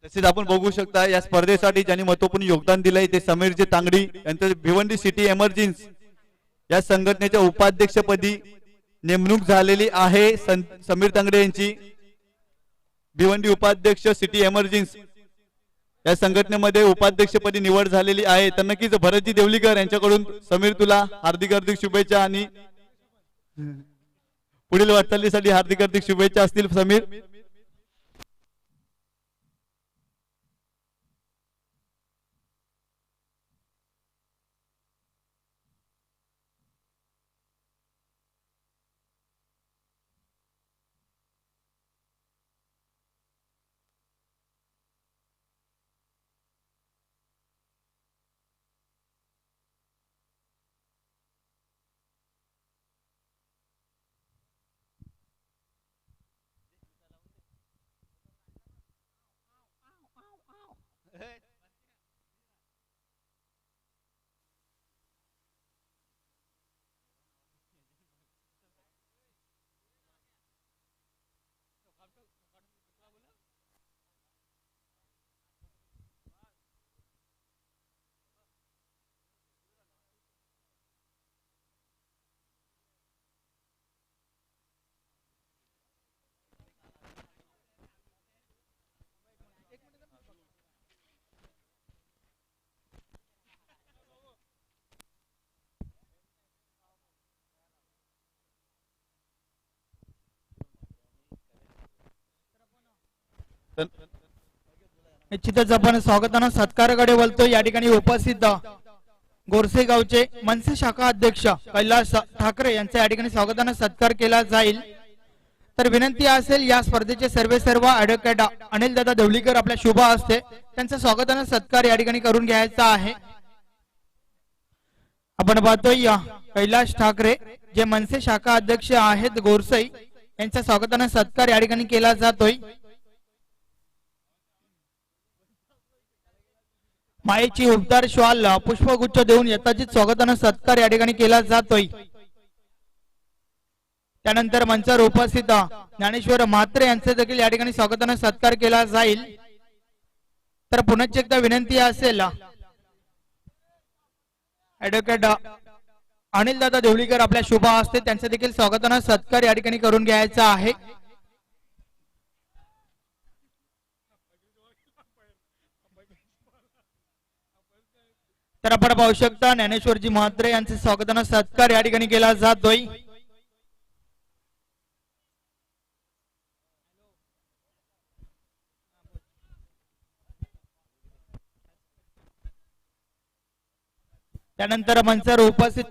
तसेच आपण बघू शकता या स्पर्धेसाठी ज्यांनी महत्त्वपूर्ण योगदान दिलंय ते समीरजी तांगडी यांचं भिवंडी सिटी एमर्जन्सी या संघटनेच्या उपाध्यक्षपदी नेमणूक झालेली आहे। समीर तांगडे यांची भिवंडी उपाध्यक्ष सिटी एमर्जन्सी या संघटनेमध्ये उपाध्यक्षपदी निवड झालेली आहे। तर नक्कीच भरतजी देवलीकर यांच्याकडून समीर तुला हार्दिक हार्दिक शुभेच्छा आणि पुढील वाटचालीसाठी हार्दिक हार्दिक शुभेच्छा असतील समीर। निश्चितच आपण स्वागताना सत्काराकडे वळतो। या ठिकाणी उपस्थित गोरसे गावचे मनसे शाखा अध्यक्ष कैलास ठाकरे यांचा या ठिकाणी स्वागताना सत्कार केला जाईल। तर विनंती असेल या स्पर्धेचे सर्व ॲडव्होकेट अनिल दादा देवलीकर आपल्या शुभ हस्ते त्यांचा स्वागताना सत्कार या ठिकाणी करून घ्यायचा आहे। आपण पाहतोय कैलास ठाकरे जे मनसे शाखा अध्यक्ष आहेत गोरसई यांचा स्वागताना सत्कार या ठिकाणी केला जातोय। मायेची उपदार श्वाल पुष्पगुच्छ देऊन यथाचित स्वागताना सत्कार या ठिकाणी केला जातोय। त्यानंतर मंचावर उपस्थित ज्ञानेश्वर म्हात्रे यांचे देखील या ठिकाणी स्वागताना सत्कार केला जाईल। तर पुन्हा एकदा विनंती असेल ॲडव्होकेट अनिल दादा देवलीकर आपल्या शुभ हस्ते त्यांचे देखील स्वागताना सत्कार या ठिकाणी करून घ्यायचा आहे। तर आपण पाहू शकता ज्ञानेश्वरजी म्हात्रे यांचे स्वागताना सत्कार या ठिकाणी केला जातोय। त्यानंतर मंचावर उपस्थित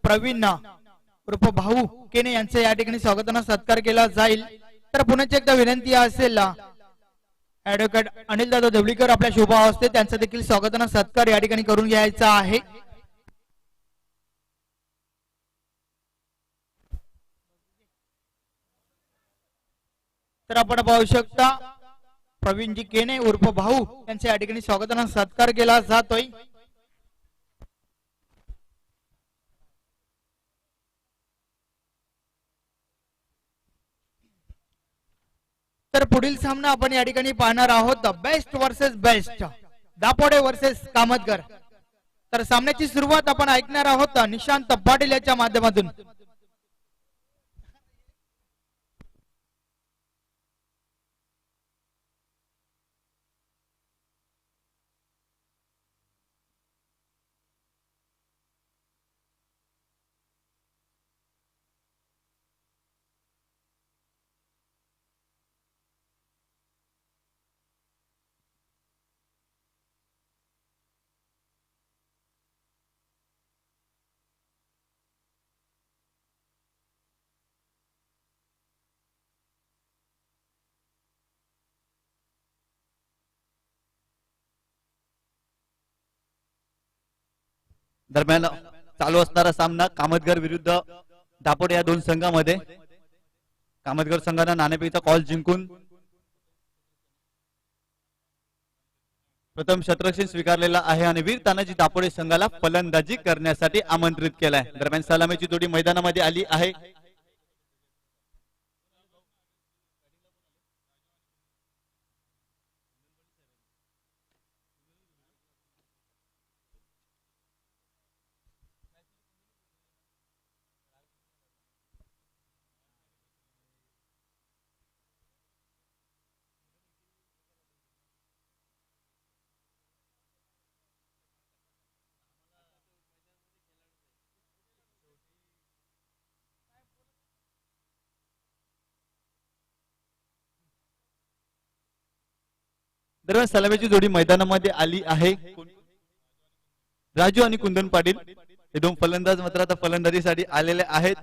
प्रवीण उर्फ भाऊ केने यांचे या ठिकाणी स्वागताना सत्कार केला जाईल। तर पुन्हा एकदा विनंती असेल ॲडव्होकेट अनिल दादा देवलीकर आपल्या शुभ हस्ते त्यांचा देखील स्वागताना सत्कार या ठिकाणी करून घ्यायचा आहे। तर आपण पाहू शकता प्रवीणजी केने उर्फ भाऊ यांच्या या ठिकाणी स्वागताना सत्कार केला जातोय। तर पुढील सामना आपण या ठिकाणी पाहणार आहोत best versus best Dapode versus Kamatgar. तर सामन्याची सुरुवात आपण ऐकणार आहोत निशांत पाटील याच्या माध्यमातून। दरम्यान चालू असणारा सामना कामतगर विरुद्ध दापोडे या दोन संघांमध्ये कामतगर संघानं नाणेफेकीचा कॉल जिंकून प्रथम शतरक्षण स्वीकारलेला आहे आणि वीर तानाजी दापोडे संघाला फलंदाजी करण्यासाठी आमंत्रित केलाय। दरम्यान सलामीची जोडी मैदानामध्ये आली आहे। दरम्यान सलामीची जोडी मैदानामध्ये आली आहे. राजू आणि कुंदन पाटील हे दोन फलंदाज मात्र आता फलंदाजीसाठी आलेले आहेत.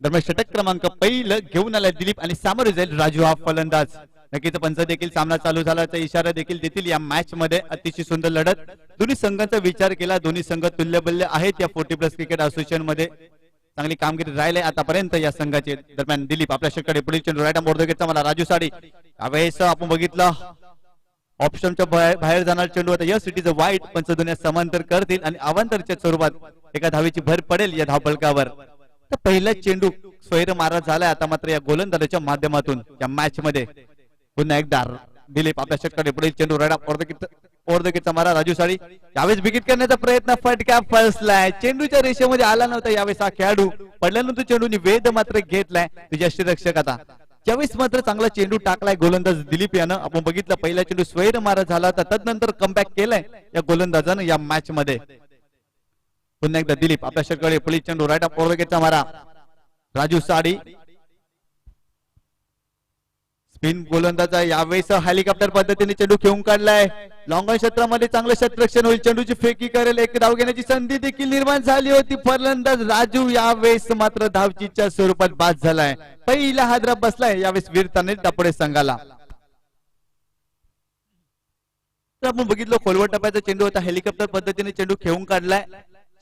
दरम्यान षटक क्रमांक पहिलं घेऊन आला दिलीप आणि सामोरे जाईल राजू हा फलंदाज. नक्कीच पंच देखील सामना चालू झाल्याचा इशारा देखील देतील. या मॅच मध्ये अतिशय सुंदर लढत, दोन्ही संघांचा विचार केला, दोन्ही संघ तुल्यबल्य आहेत. या 40+ क्रिकेट असोसिएशन मध्ये चांगली कामगिरी राहिले आतापर्यंत या संघाचे. दरम्यान दिलीप आपल्या षटकाने पुढील चेंडू राईट मोर्दोगेटचा मला राजू साडी. यावेळेस आपण बघितलं ऑप्शनच्या बाहेर जाणार चेंडू आता या सिटीचं वाईट. पंच दोन्ही समांतर करतील आणि अवांतरच्या स्वरूपात एका धावेची भर पडेल या धावफलकावर. तर पहिला चेंडू स्वैर मारा झालाय आता मात्र या गोलंदाजाच्या माध्यमातून या मॅच मध्ये. पुन्हा एकदा दिलीप आपल्या षटकाने पुढील चेंडू राडा ओर्दकीचा मारा राजू साडी. यावेळेस बिगिट करण्याचा प्रयत्न, फटका फसलाय, चेंडूच्या रेषेमध्ये आला नव्हता यावेळेस हा खेळाडू. पडल्यानंतर चेंडूने वेध मात्र घेतलाय तुझ्या रक्षक. आता ज्यावेळेस मात्र चांगला चेंडू टाकलाय गोलंदाज दिलीप यानं. आपण बघितलं पहिला चेंडू स्वैर मारा झाला होता, तदनंतर कमबॅक केलाय या गोलंदाजानं या मॅच मध्ये. पुन्हा एकदा दिलीप आपल्या षटकाने पुढील चेंडू राईट ओर्दकीचा मारा राजू साडी. स्पिन गोलंदाज यावेळेस हेलिकॉप्टर पद्धतीने चेंडू खेळून काढलाय. लॉंग क्षेत्रामध्ये चांगलं क्षेत्ररक्षण होईल, चेंडूची फेकी करेल, एक धाव घेण्याची संधी देखील निर्माण झाली होती. फलंदाज राजू यावेळेस मात्र धावचीच्या स्वरूपात बाद झालाय. पहिला हादरा बसलाय यावेळेस वीरताने दापोडे संघाला. तर आपण बघितलं खोलवर टप्प्याचा चेंडू होता, हेलिकॉप्टर पद्धतीने चेंडू खेळून काढलाय.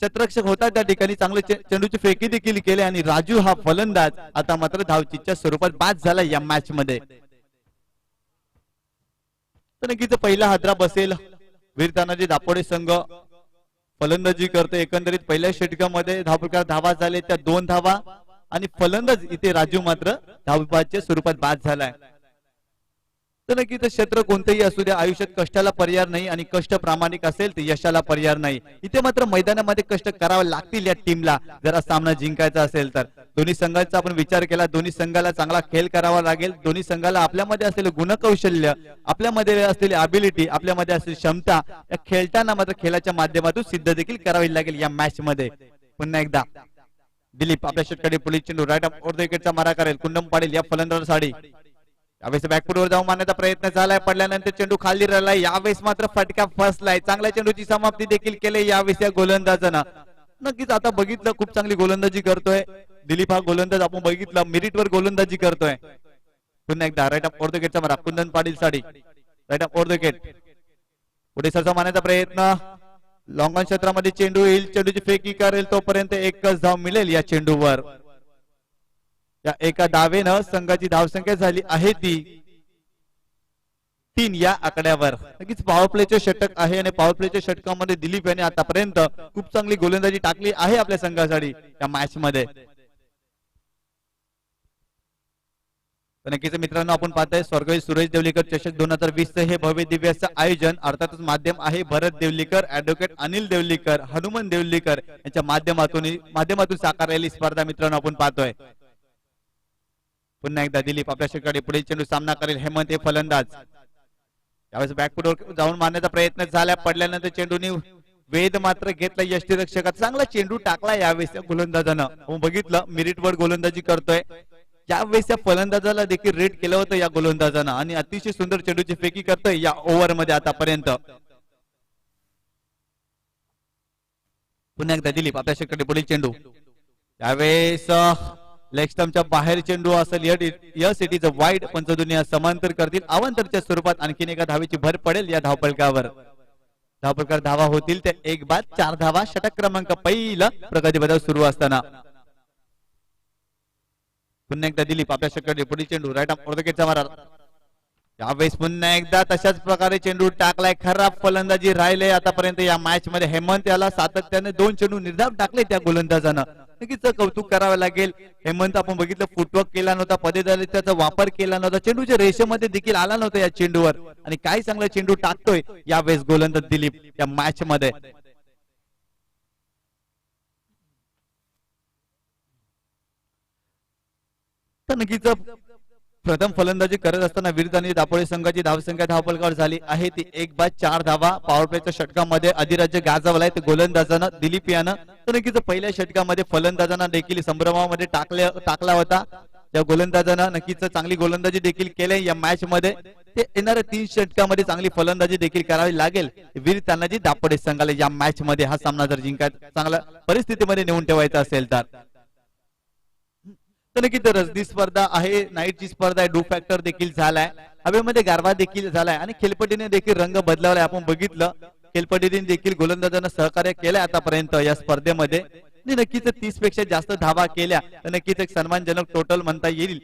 क्षेत्ररक्षक होता त्या ठिकाणी चांगले चेंडूची फेकी देखील केली आणि राजू हा फलंदाज आता मात्र धावचीच्या स्वरूपात बाद झाला या मॅच मध्ये. तर नक्कीच पहिला हादरा बसेल. वीर तानाजी दापोडे संघ फलंदाजी करते. एकंदरीत पहिल्या षटकामध्ये धावफलकावर धावा झाले त्या 2 धावा आणि फलंदाज इथे राजू मात्र धावबादच्या स्वरूपात बाद झालाय. तर नक्कीच क्षेत्र कोणतेही असू द्या, आयुष्यात कष्टाला पर्याय नाही आणि कष्ट प्रामाणिक असेल तर यशाला पर्याय नाही. इथे मात्र मैदानामध्ये कष्ट करावे लागतील या टीमला जर सामना जिंकायचा असेल तर. दोन्ही संघांचा आपण विचार केला, दोन्ही संघाला चांगला खेळ करावा लागेल. दोन्ही संघाला आपल्यामध्ये असलेले गुणकौशल्य, आपल्यामध्ये असलेली अबिलिटी, आपल्यामध्ये असलेली क्षमता या खेळताना मात्र खेळाच्या माध्यमातून सिद्ध देखील करावी लागेल या मॅच मध्ये. पुन्हा एकदा दिलीप आपल्या षटकाने पुढील चेंडू राईट ओर्दकीचा मारा करेल. कुंडम पाटील या फलंदाजासाठी यावेळेस बॅकफुटवर जाऊन मारण्याचा प्रयत्न झालाय, पडल्यानंतर चेंडू खाली राहिलाय. यावेळेस मात्र फटका फसलाय. चांगल्या चेंडूची समाप्ती देखील केली यावेळेस या गोलंदाजानं. नक्कीच आता बघितलं खूप चांगली गोलंदाजी करतोय दिलीप हा गोलंदाज. आपण बघितलं मिरिटवर गोलंदाजी करतोय. पुन्हा एकदा राईट ऑफ ओर्दकेटचा मारा कुंदन पाटील साठी. राईट ऑफ ओर्दकेट पुढे सरसा मारण्याचा प्रयत्न, लॉंग ऑन क्षेत्रामध्ये चेंडू येईल, चेंडूची फेकी करेल तोपर्यंत एकच धाव मिळेल या चेंडूवर. या एका धावेनं संघाची धावसंख्या झाली आहे ती 3 या आकड्यावर. नक्कीच पॉवर प्लेचे षटक आहे आणि पॉवर प्लेच्या षटकामध्ये दिलीप यांनी आतापर्यंत खूप चांगली गोलंदाजी टाकली आहे आपल्या संघासाठी या मॅच मध्ये. नक्कीच मित्रांनो आपण पाहताय स्वर्गीय सुरेश देवलीकर चषक 2020 हे भव्य दिव्य असं आयोजन अर्थातच माध्यम आहे भरत देवलीकर, ऍडव्होकेट अनिल देवलीकर, हनुमान देवलीकर यांच्या माध्यमातून साकारलेली स्पर्धा मित्रांनो आपण पाहतोय. पुन्हा एकदा दिलीप आपल्या षटकाने पुढील चेंडू सामना करेल. हेमंत हे फलंदाज यावेळेस बॅकफुटवर जाऊन मारण्याचा प्रयत्न झाला, पडल्यानंतर चेंडूने वेध मात्र घेतला यष्टीरक्षकात. चांगला चेंडू टाकला यावेळेस या गोलंदाजानं. आपण बघितलं मिरिटवर गोलंदाजी करतोय. यावेळेस या फलंदाजाला देखील रेट केलं होतं या गोलंदाजानं आणि अतिशय सुंदर चेंडूची फेकी करतोय या ओव्हर मध्ये आतापर्यंत. पुन्हा एकदा दिलीप आपल्या षटकाने पुढील चेंडू यावेळेस लेग स्टंपच्या बाहेर चेंडू असेल. या सिटीचं वाईड पंच दुनिया समांतर करतील. अवांतरच्या स्वरूपात आणखीन एका धावेची भर पडेल या धावफलकावर. धावफलकावर धावा होतील ते 1 बाद 4 धावा. षटक क्रमांक पहिला प्रगतीपथावर सुरू असताना. पुन्हा एकदा दिलीप आपल्या षटकाने पुढील चेंडू राईट ऑफ ओर्दकेटचा मारा. यावेळेस पुन्हा एकदा तशाच प्रकारे चेंडू टाकलाय. खराब फलंदाजी राहिले आतापर्यंत या मॅच मध्ये. हेमंत याला सातत्याने 2 चेंडू निर्धाव टाकले त्या गोलंदाजानं. नक्कीच कौतुक करावं लागेल. हेमंत आपण बघितलं फुटवर्क केला नव्हता, पदेदारीचा वापर केला नव्हता, चेंडूच्या रेषेमध्ये देखील आला नव्हता या चेंडूवर आणि काय चांगला चेंडू टाकतोय यावेळेस गोलंदाज दिलीप या मॅच मध्ये. तर नक्कीच प्रथम फलंदाजी करत असताना विरुद्ध दापोली संघाची धावसंख्या धावफलकावर झाली आहे ती 1/4 धावा. पॉवर प्लेच्या षटकामध्ये अधिराज्य गाजवलाय ते गोलंदाजानं दिलीप यानं. तर नक्कीच पहिल्या षटकामध्ये फलंदाजांना देखील संभ्रमामध्ये टाकला होता. त्या गोलंदाजानं नक्कीच चांगली गोलंदाजी देखील केली या मॅच मध्ये. ते येणाऱ्या 3 षटकामध्ये चांगली फलंदाजी देखील करावी लागेल वीर तानाजी दापोडे संघाला या मॅच मध्ये हा सामना जर जिंकायचा चांगल्या परिस्थितीमध्ये नेऊन ठेवायचा असेल तर. तर नक्कीच रजनी स्पर्धा आहे, नाईटची स्पर्धा आहे, डू फॅक्टर देखील झालाय, हवेमध्ये गारवा देखील झालाय आणि खेळपट्टीने देखील रंग बदलावलाय. आपण बघितलं खेळपट्टीने देखील गोलंदाजांना सहकार्य केलंय आतापर्यंत या स्पर्धेमध्ये. नक्कीच 30 पेक्षा जास्त धावा केल्या तर नक्कीच एक सन्मानजनक टोटल म्हणता येईल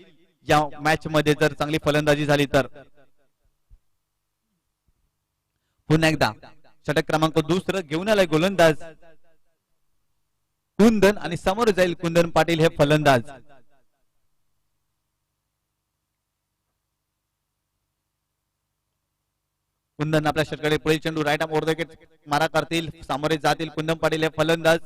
या मॅच मध्ये जर चांगली फलंदाजी झाली तर. पुन्हा एकदा षटक क्रमांक 2 घेऊन आलाय गोलंदाज कुंदन आणि समोर जाईल कुंदन पाटील हे फलंदाज. कुंदन आपल्या षटकडे पुढील चेंडू right arm over the wicket मारा करतील, सामोरे जातील कुंदन पाटील हे फलंदाज.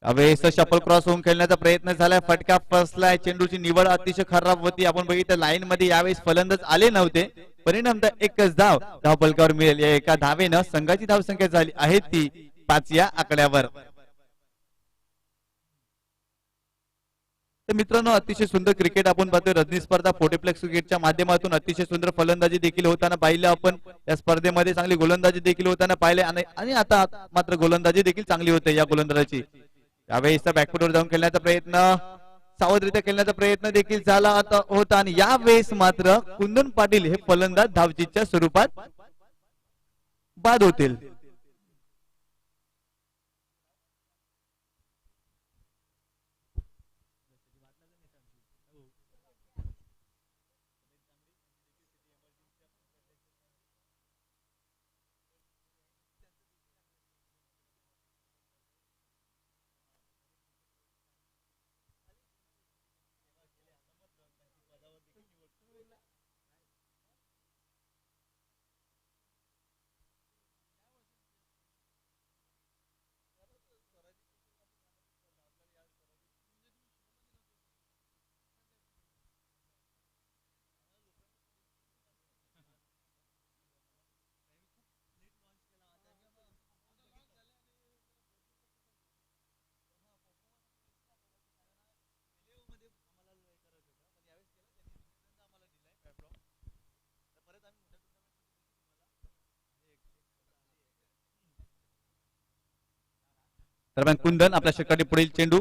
अवेस शफल क्रॉस होऊन खेळण्याचा प्रयत्न झालाय, फटका फसलाय, चेंडूची निवड अतिशय खराब होती. आपण बघितलं लाईन मध्ये यावेळेस फलंदाज आले नव्हते, परिणामतः एकच धाव धावफलकावर मिळेल. या एका धावेनं संघाची धावसंख्या झाली आहे ती 5 या आकड्यावर. तर मित्रांनो अतिशय सुंदर क्रिकेट आपण पाहतोय. रजनी स्पर्धा फोर्टीप्लेक्स क्रिकेटच्या माध्यमातून अतिशय सुंदर फलंदाजी देखील होताना पाहिलं आपण. या स्पर्धेमध्ये चांगली गोलंदाजी देखील होताना पाहिले आणि आता मात्र गोलंदाजी देखील चांगली होते या गोलंदाजाची. यावेळेस बॅकफुटवर जाऊन खेळण्याचा प्रयत्न, सावधरित्या खेळण्याचा प्रयत्न देखील झाला होता आणि यावेळेस मात्र कुंदन पाटील हे फलंदाज धावचीच्या स्वरूपात बाद होतील. दरम्यान कुंदन आपल्या षटकाने पुढील चेंडू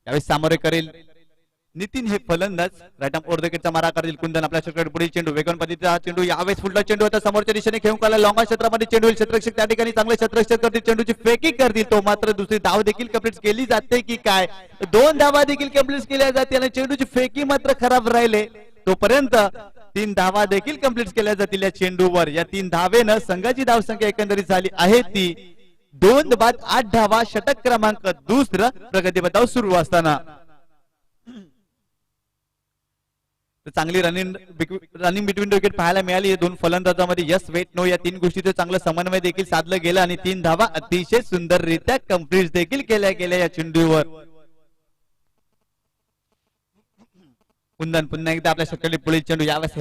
यावेळेस सामोरे करेल नितीन हे फलंदाज. राईट आर्म ओव्हर द विकेटचा मारा करतील कुंदन आपल्या षटकाने पुढील चेंडू वेगवान पद्धतीचा हा चेंडू यावेळेस फुटला चेंडू आता समोरच्या दिशेने खेळून काढला. लॉंग क्षेत्रामध्ये चेंडू क्षेत्ररक्षक त्या ठिकाणी चांगले क्षेत्ररक्षक करतील, चेंडूची फेकिंग करतील, तो मात्र दुसरी धाव देखील कंप्लीट केली जाते की काय. 2 धावा देखील कंप्लीट केल्या जाते आणि चेंडूची फेकिंग मात्र खराब राहिले. तोपर्यंत 3 धावा देखील कंप्लीट केल्या जातील या चेंडूवर. या 3 धावेनं संघाची धावसंख्या एकंदरीत झाली आहे ती 2 बाद 8 धावा. षटक क्रमांक 2 प्रगतीपथावर सुरू असताना चांगली रनिंग बिटवीन विकेट पाहायला मिळाली. 2 फलंदाजांमध्ये यस वेट नो या 3 गोष्टीचं चांगलं समन्वय देखील साधलं गेलं आणि 3 धावा अतिशय सुंदररित्या कंप्लीट देखील केल्या गेल्या या चेंडूवर. कुंदन पुन्हा एकदा आपल्या षटकाने पुढील चेंडू यावेळेस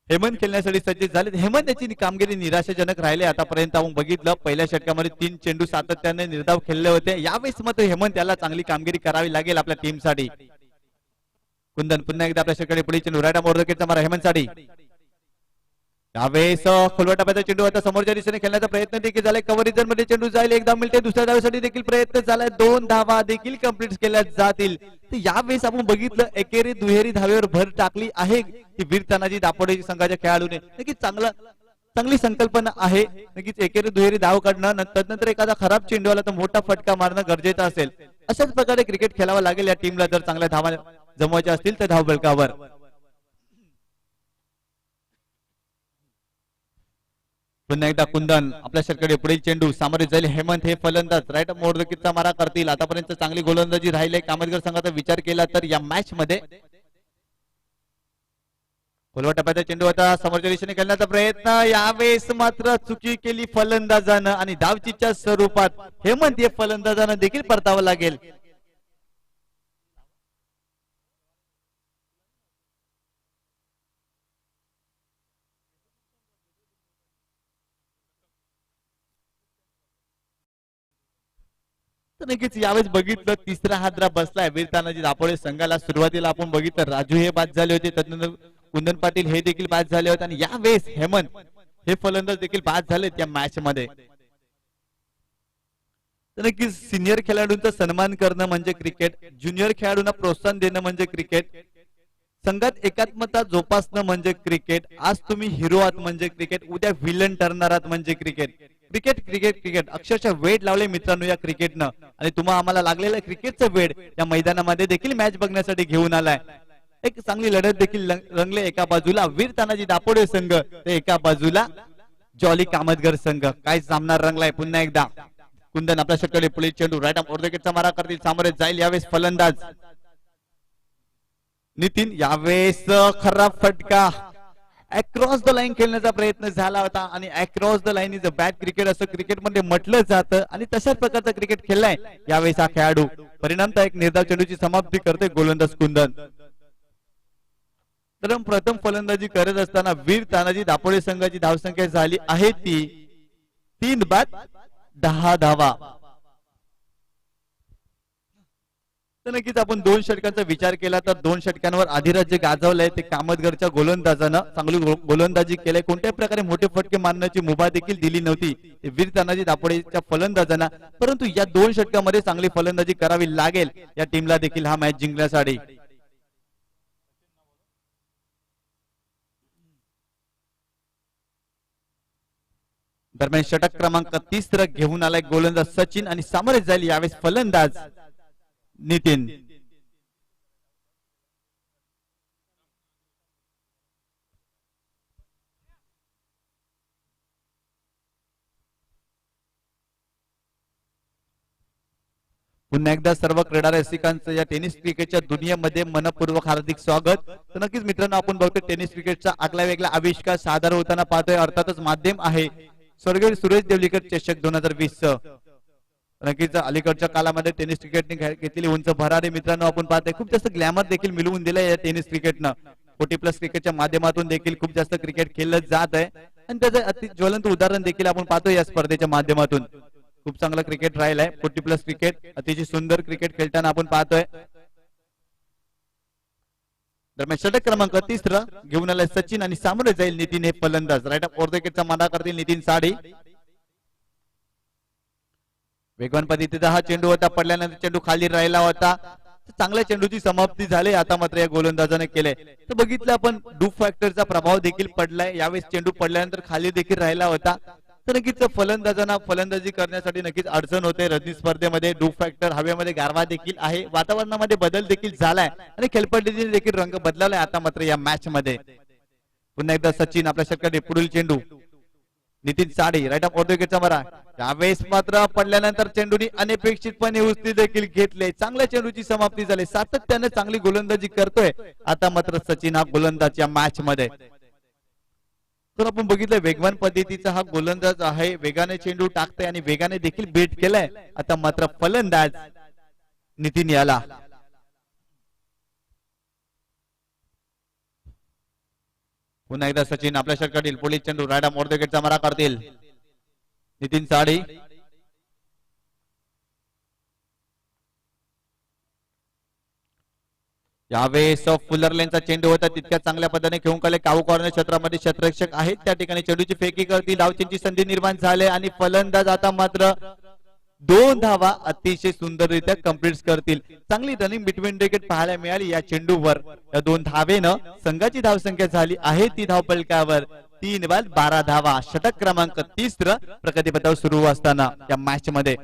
हेमंत खेळण्यासाठी सज्ज झाले. हेमंत याची कामगिरी निराशाजनक राहिले आतापर्यंत. आपण बघितलं पहिल्या षटकामध्ये 3 चेंडू सातत्याने निर्धाव खेळले होते. यावेळेस मात्र हेमंत याला चांगली कामगिरी करावी लागेल आपल्या टीमसाठी. कुंदन पुन्हा एकदा आपल्या षटकाने पुढील चेंडू राईट आर्म ओव्हर द विकेटचा मारा हेमंतसाठी. यावेळेस खोलवा टप्प्याचा चेंडू आता समोरच्या दिशेने खेळण्याचा प्रयत्न देखील झालाय. कव्हर मध्ये चेंडू जाईल, एकदा मिळते, दुसऱ्या धावेसाठी देखील प्रयत्न झालाय. 2 धावा देखील कंप्लीट केल्या जातील. तर यावेळेस आपण बघितलं एकेरी दुहेरी धावेवर भर टाकली आहे की वीर तानाजी दापोडे संघाच्या खेळाडूने. नक्कीच चांगली संकल्पना आहे. नक्कीच एकेरी दुहेरी धाव काढणं, तदनंतर एखादा खराब चेंडू आला तर मोठा फटका मारणं गरजेचं असेल. अशाच प्रकारे क्रिकेट खेळावं लागेल या टीमला जर चांगल्या धावा जमवायच्या असतील तर धावफलकावर. पुन्हा एकदा कुंदन आपल्या षटकडे पुढील चेंडू सामोरे जाईल हेमंत हे फलंदाज राईट मोडदकीचा मारा करतील आतापर्यंत चांगली गोलंदाजी राहिली कामतगर संघाचा विचार केला तर या मॅच मध्ये खोलवा टप्प्याचा चेंडू होता समोरच्या दिशेने खेळण्याचा प्रयत्न यावेळेस मात्र चुकी केली फलंदाजानं आणि धावचीच्या स्वरूपात हेमंत हे फलंदाजानं देखील परतावं लागेल तर नक्कीच यावेळेस बघितलं तिसरा हादरा बसलाय वीर तानाजी दापोळे संघाला सुरुवातीला आपण बघितलं राजू हे बाद झाले होते त्यानंतर कुंदन पाटील हे देखील बाद झाले होते आणि यावेळेस हेमंत हे फलंदाज देखील बाद झालेत या मॅच मध्ये तर नक्कीच सिनियर खेळाडूंचा सन्मान करणं म्हणजे क्रिकेट ज्युनियर खेळाडूंना प्रोत्साहन देणं म्हणजे क्रिकेट संघात एकात्मता जोपासणं म्हणजे क्रिकेट आज तुम्ही हिरो आहात म्हणजे क्रिकेट उद्या विलन ठरणार आहात म्हणजे क्रिकेट क्रिकेट क्रिकेट क्रिकेट अक्षरशः वेळ लावले मित्रांनो या क्रिकेटनं आणि तुम्हाला आम्हाला लागलेलं क्रिकेटचं वेळ या मैदानामध्ये देखील मॅच बघण्यासाठी घेऊन आलाय एक चांगली लढत देखील रंगले एका बाजूला वीर तानाजी दापोडे संघ तर एका बाजूला जॉली कामतगर संघ काय सामना रंगलाय पुन्हा एकदा कुंदन आपल्या षटकाकडे पुढील चेंडू राईट आर्म ऑर्धविकेटचा मारा करतील सामोरे जाईल यावेळेस फलंदाज नितीन यावेळेस खराब फटका अक्रॉस द लाईन खेळण्याचा प्रयत्न झाला होता आणि across the line is a bad cricket असं क्रिकेटमध्ये म्हटलं जातं आणि तशाच प्रकारचा क्रिकेट खेळलाय यावेळेस हा खेळाडू परिणामतः एक निर्धाव चेंडूची समाप्ती करते गोलंदाज कुंदन तर प्रथम फलंदाजी करत असताना वीर तानाजी दापोडे संघाची धावसंख्या झाली आहे ती 3 बाद 10 धावा तर नक्कीच आपण 2 षटकांचा विचार केला तर 2 षटकांवर अधिराज्य गाजवलंय ते कामतगरच्या गोलंदाजानं चांगली गोलंदाजी केली कोणत्याही प्रकारे मोठे फटके मारण्याची मुभा देखील दिली नव्हती वीर तानाजी दापोडेच्या फलंदाजांना परंतु या 2 षटकांमध्ये चांगली फलंदाजी करावी लागेल या टीमला देखील हा मॅच जिंकण्यासाठी दरम्यान षटक क्रमांक 30 घेऊन आलाय गोलंदाज सचिन आणि सामोरे जाईल यावेळेस फलंदाज नितीन पुन्हा एकदा सर्व क्रीडा रसिकांचं या टेनिस क्रिकेटच्या दुनियेमध्ये मनपूर्वक हार्दिक स्वागत तर नक्कीच मित्रांनो आपण बघतोय टेनिस क्रिकेटचा आगला वेगळा आविष्कार सादर होताना पाहतोय अर्थातच माध्यम आहे स्वर्गीय सुरेश देवलीकर चषक 2020 नक्कीच अलीकडच्या काळामध्ये टेनिस क्रिकेटने घेतलेली उंच भरारी मित्रांनो आपण पाहतोय खूप जास्त ग्लॅमर देखील मिळवून दिलंय या टेनिस क्रिकेटनं 40+ क्रिकेटच्या माध्यमातून देखील खूप जास्त क्रिकेट खेळलं जात आहे आणि त्याचं अति ज्वलंत उदाहरण देखील आपण पाहतोय या स्पर्धेच्या माध्यमातून खूप चांगलं क्रिकेट राहिलंय 40+ क्रिकेट अतिशय सुंदर क्रिकेट खेळताना आपण पाहतोय दरम्यान षटक क्रमांक 30 घेऊन आलाय सचिन आणि सामोरे जाईल नितीन हे फलंदाज राईट ऑफ विकेटचा मारा करतील नितीन साडी वेगवान पद्धतीचा हा चेंडू होता पडल्यानंतर चेंडू खाली राहिला होता चांगल्या चेंडूची समाप्ती झाली आता मात्र या गोलंदाजाने केले तर बघितलं आपण डू फॅक्टरचा प्रभाव देखील पडलाय यावेळेस चेंडू पडल्यानंतर खाली देखील राहिला होता तर नक्कीच फलंदाजांना फलंदाजी करण्यासाठी नक्कीच अडचण होते रजनी स्पर्धेमध्ये डू फॅक्टर हवेमध्ये गारवा देखील आहे वातावरणामध्ये बदल देखील झालाय आणि खेळपट्टीने देखील रंग बदललाय आता मात्र या मॅच मध्ये पुन्हा एकदा सचिन आपल्या षटकाकडे पुढील चेंडू नितीन साडी राईट ऑफ विकेटचा मारा यावेळेस मात्र पडल्यानंतर चेंडूनी अनपेक्षितपणे उचली देखील घेतले चांगल्या चेंडूची समाप्ती झाली सातत्याने चांगली गोलंदाजी करतोय आता मात्र सचिन हा गोलंदाज या मॅच मध्ये तर आपण बघितलं वेगवान पद्धतीचा हा गोलंदाज आहे वेगाने चेंडू टाकतोय आणि वेगाने देखील बेट केलाय आता मात्र फलंदाज नितीन याला पुन्हा एकदा सचिन आपल्या षटकातील पुढील चेंडू राईट ऑफ विकेटचा मारा करतील नितीन साडी यावेळेस फुलरलेनचा चेंडू होता तितक्या चांगल्या पद्धतीने घेऊन काले काऊ कॉर्नर क्षेत्रामध्ये क्षेत्ररक्षक आहेत त्या ठिकाणी चेंडूची फेकी करतील धावचीची संधी निर्माण झाली आणि फलंदाज आता मात्र 2 धावा अतिशय सुंदररित्या कंप्लीट करतील चांगली रनिंग बिटवीन विकेट पाहायला मिळाली या चेंडूवर या 2 धावेनं संघाची धावसंख्या झाली आहे ती धावपलकावर 3 बाद 12 धावा षटक क्रमांक 30 प्रगतीपथावर सुरू असताना या मॅच मध्ये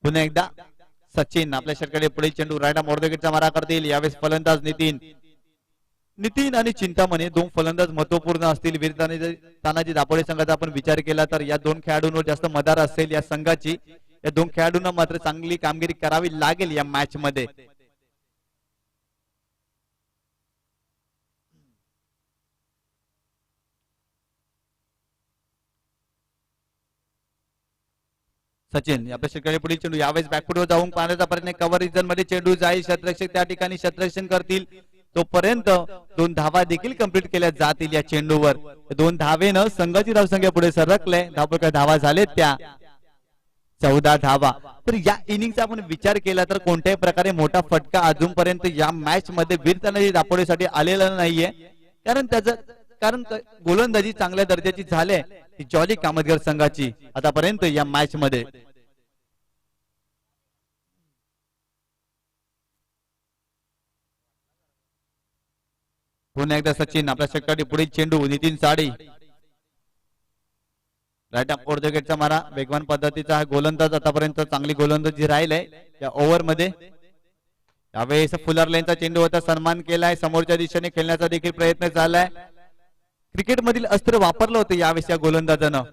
पुन्हा एकदा सचिन आपल्या षटकाकडे पुढील चेंडू राईट आर्म ऑर्धोगेटचा मारा करतील. यावेळेस फलंदाज नितीन आणि चिंतामण हे दोन फलंदाज महत्वपूर्ण असतील. वीर तानाजी दापोडे संघाचा आपण विचार केला तर या दोन खेळाडूंवर जास्त मदार असेल या संघाची. या दोन खेळाडूंना मात्र चांगली कामगिरी करावी लागेल या मॅच मध्ये. सचिन आपल्या षटकाकडे पुढील चेंडू यावेळेस बॅकफुटवर जाऊन पाहण्याचा प्रयत्न. कव्हर रिजन मध्ये चेंडू जाईल. क्षेत्ररक्षक त्या ठिकाणी क्षेत्ररक्षण करतील. तोपर्यंत 2 धावा देखील कंप्लीट केल्या जातील या चेंडूवर. 2 धावेनं संघाची धावसंख्या पुढे सरकले. धावा झालेत त्या 14 धावा. तर या इनिंगचा आपण विचार केला तर कोणत्याही प्रकारे मोठा फटका अजूनपर्यंत या मॅच मध्ये वीर तानाजी दापोडेसाठी आलेला नाहीये. कारण गोलंदाजी चांगल्या दर्जाची झाले जॉली कामतगर संघाची आतापर्यंत या मॅच मध्ये. पुन्हा एकदा सचिन आपल्या षटकाकडे पुढील चेंडू नितीन साडी राईट आर्म ऑर्धोगेटचा मारा. वेगवान पद्धतीचा हा गोलंदाज आतापर्यंत चांगली गोलंदाजी राहिलाय या ओव्हर मध्ये. यावेळेस फुलर लेनचा चेंडू होता सन्मान केलाय. समोरच्या दिशेने खेळण्याचा देखील प्रयत्न झालाय. क्रिकेट मधील अस्त्र वापरलं होतं यावेळेस या गोलंदाजानं.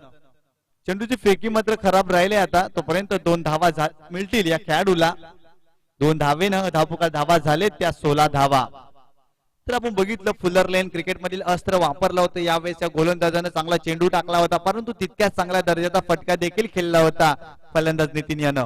चेंडूची फेकी मात्र खराब राहिले. आता तोपर्यंत 2 धावा मिळतील या खेळाडूला. 2 धावेनं धावा झालेत त्या 16 धावा. तर आपण बघितलं फुलर लेन क्रिकेट मधील अस्त्र वापरलं होतं यावेळेस या गोलंदाजानं. चांगला चेंडू टाकला होता परंतु तितक्याच चांगल्या दर्जाचा फटका देखील खेळला होता फलंदाज नितीन यानं.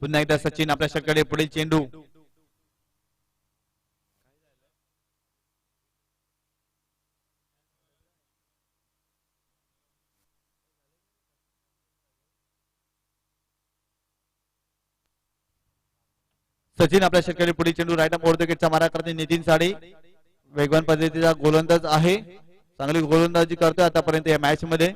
पुन्हा एकदा सचिन आपल्या षटकाकडे पुढील चेंडू सचिन आपल्या षटकाकडे पुढील चेंडू राईट आर्म ऑर्धोगेटचा मारा करते. नितीन साडी वेगवान पद्धतीचा गोलंदाज आहे. चांगली गोलंदाजी करतोय आतापर्यंत या मॅच मध्ये.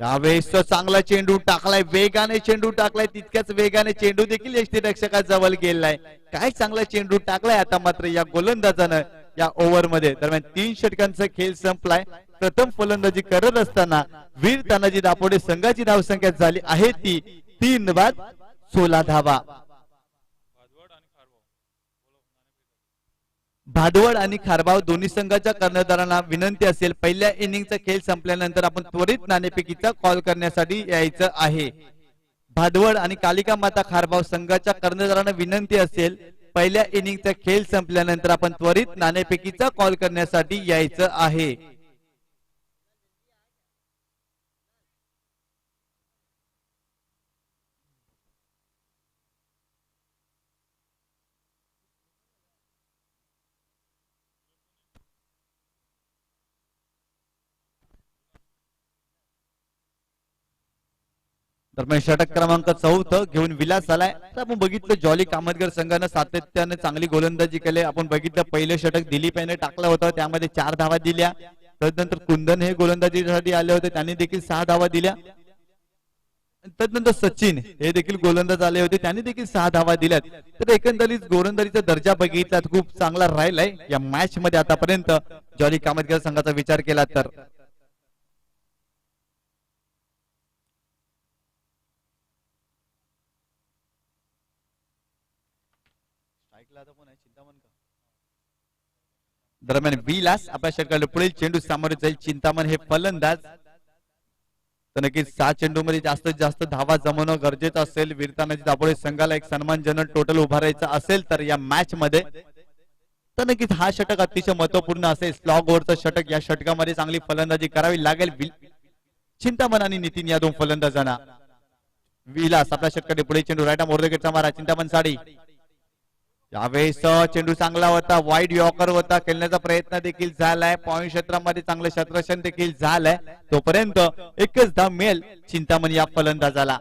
यावेळेस चांगला चेंडू टाकलाय. वेगाने चेंडू टाकलाय. तितक्याच वेगाने चेंडू देखील यष्टिरक्षकाजवळ गेलाय. काय चांगला चेंडू टाकलाय आता मात्र या गोलंदाजानं या ओव्हर मध्ये. दरम्यान 3 षटकांचा खेळ संपलाय. प्रथम फलंदाजी करत असताना वीर तानाजी दापोडे संघाची धावसंख्या झाली आहे ती 3 बाद 16 धावा. भाडवड आणि खारबाव दोन्ही संघाच्या कर्णधारांना विनंती असेल पहिल्या इनिंगचा खेळ संपल्यानंतर आपण त्वरित नाणेफेकीचा कॉल करण्यासाठी यायचं आहे. भाडवड आणि कालिका माता खारबाव संघाच्या कर्णधारांना विनंती असेल पहिल्या इनिंगचा खेळ संपल्यानंतर आपण त्वरित नाणेफेकीचा कॉल करण्यासाठी यायचं आहे. दरम्यान षटक क्रमांक 4 घेऊन विलास आलाय. तर आपण बघितलं जॉली कामतगर संघानं सातत्याने चांगली गोलंदाजी केली. आपण बघितलं पहिलं षटक दिलीप याने टाकलं होतं त्यामध्ये 4 धावा दिल्या. तदनंतर कुंदन हे गोलंदाजीसाठी आले होते त्यांनी देखील 6 धावा दिल्या. तदनंतर सचिन हे देखील गोलंदाज आले होते त्यांनी देखील 6 धावा दिल्यात. तर एकंदरीत गोलंदाजीचा दर्जा बघितला खूप चांगला राहिलाय या मॅच मध्ये आतापर्यंत जॉली कामतगर संघाचा विचार केला तर. दरम्यान विलास आपल्या षटकाला पुढील चेंडू सामोरे जाईल. चिंतामण हे फलंदाज. तर नक्कीच 6 चेंडू मध्ये जास्तीत जास्त धावा जमवणं गरजेचं असेल. वीर तानाजी दापोडे संघाला एक सन्मानजनक टोटल उभारायचा असेल तर या मॅच मध्ये तर नक्कीच हा षटक अतिशय महत्वपूर्ण असेल. स्लॉग ओव्हरचं षटक. या षटकामध्ये चांगली फलंदाजी करावी लागेल चिंतामण आणि नितीन या 2 फलंदाजांना. विलास आपल्या षटकाकडे पुढे चेंडू राईट आर्म ऑर्धोगेटचा मारा. चिंतामण साडी यावेळेस चेंडू चांगला होता. वाईड यॉर्कर होता. खेळण्याचा प्रयत्न देखील झालाय. पॉइंट क्षेत्रामध्ये चांगलं क्षेत्ररक्षण देखील झालंय. तोपर्यंत एकच धाव मिळेल चिंतामण या फलंदाजाला.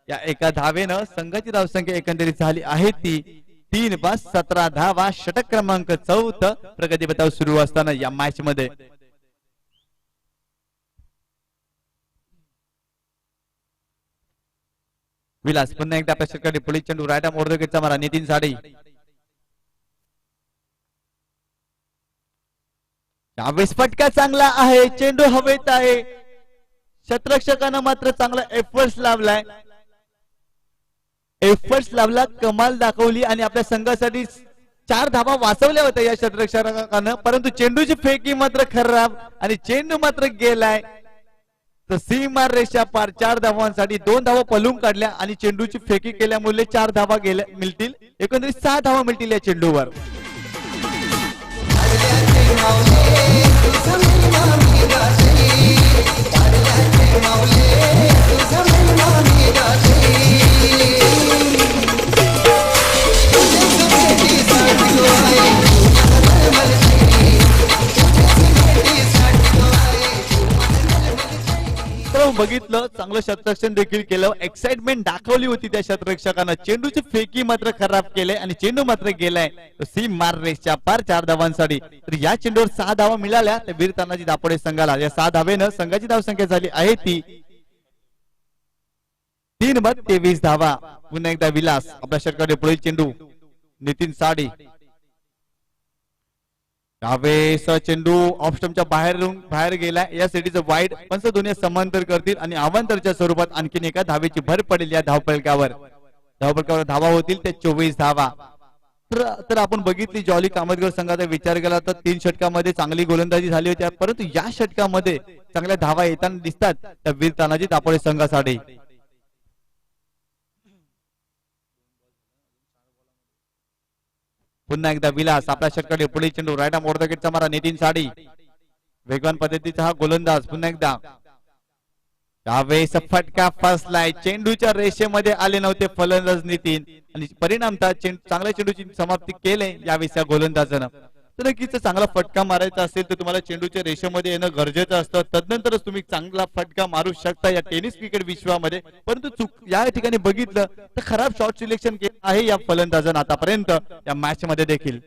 या एका धावेनं संघाची धावसंख्या एकंदरीत झाली आहे ती 3 बाद 17 धावा, षटक क्रमांक 4 प्रगती पथावर सुरू असताना या मॅच मध्ये विलास पुन्हा एकदा आपल्या षटकासाठी पोलीस चेंडू राईट आर्म ओव्हर मारा नितीन साडे. यावेळेस फटका चांगला आहे, चेंडू हवेत आहे, क्षेत्ररक्षकानं मात्र चांगला एफर्ट्स लावला, कमाल दाखवली आणि आपल्या संघासाठी 4 धावा वाचवल्या होत्या या क्षेत्ररक्षकानं, परंतु चेंडूची फेकी मात्र खराब आणि चेंडू मात्र गेलाय. तर सीमा रेषा पार 4 धावांसाठी 2 धावा पलून काढल्या आणि चेंडूची फेकी केल्यामुळे 4 धावा मिळतील, एकंदरीत 6 धावा मिळतील या चेंडूवर. बघितलं चांगलं क्षेत्ररक्षण देखील केलं, एक्साइटमेंट दाखवली होती त्या क्षेत्ररक्षकानं. चेंडूची फेकी मात्र खराब केले आणि चेंडू मात्र गेलाय सीम मार रेसच्या पार 4 धावांसाठी. तर या चेंडूवर 6 धावा मिळाल्या त्या वीर तानाजी दापोडे संघाला. या 6 धावेनं संघाची धावसंख्या झाली आहे ती 3 बाद 23 धावा. पुन्हा एकदा विलास आपल्या षटकाकडे पुढील चेंडू नितीन साडी. यावेळेस चेंडू ऑफ स्टंपच्या बाहेर गेला, या सिटीचं वाईड पंच दोन्ही समांतर करतील आणि अवांतरच्या स्वरूपात आणखीन एका धावेची भर पडेल या धावफलकावर. धावा होतील ते 24 धावा. तर आपण बघितली जॉली कामतगर संघाचा विचार केला तर 3 षटकामध्ये चांगली गोलंदाजी झाली होती, परंतु या षटकामध्ये चांगल्या धावा येताना दिसतात त्या वीर तानाजी दापोडे संघासाठी. पुन्हा एकदा विलास आपल्या षटकाकडे पुढे चेंडू राईट आर्म ओव्हर मारा नितीन साडी. वेगवान पद्धतीचा हा गोलंदाज. पुन्हा एकदा यावेळेस फटका फसलाय, चेंडूच्या रेषेमध्ये आले नव्हते फलंदाज नितीन आणि परिणामतः चांगल्या चेंडूची समाप्ती केले यावेळेस या गोलंदाजानं. तर नक्कीच चांगला फटका मारायचा असेल तर तुम्हाला चेंडूच्या रेषेमध्ये येणं गरजेचं असतं, तदनंतरच तुम्ही चांगला फटका मारू शकता या टेनिस क्रिकेट विश्वामध्ये. परंतु या ठिकाणी बघितलं तर खराब शॉट सिलेक्शन केलं आहे या फलंदाजानं आतापर्यंत या मॅच मध्ये देखील.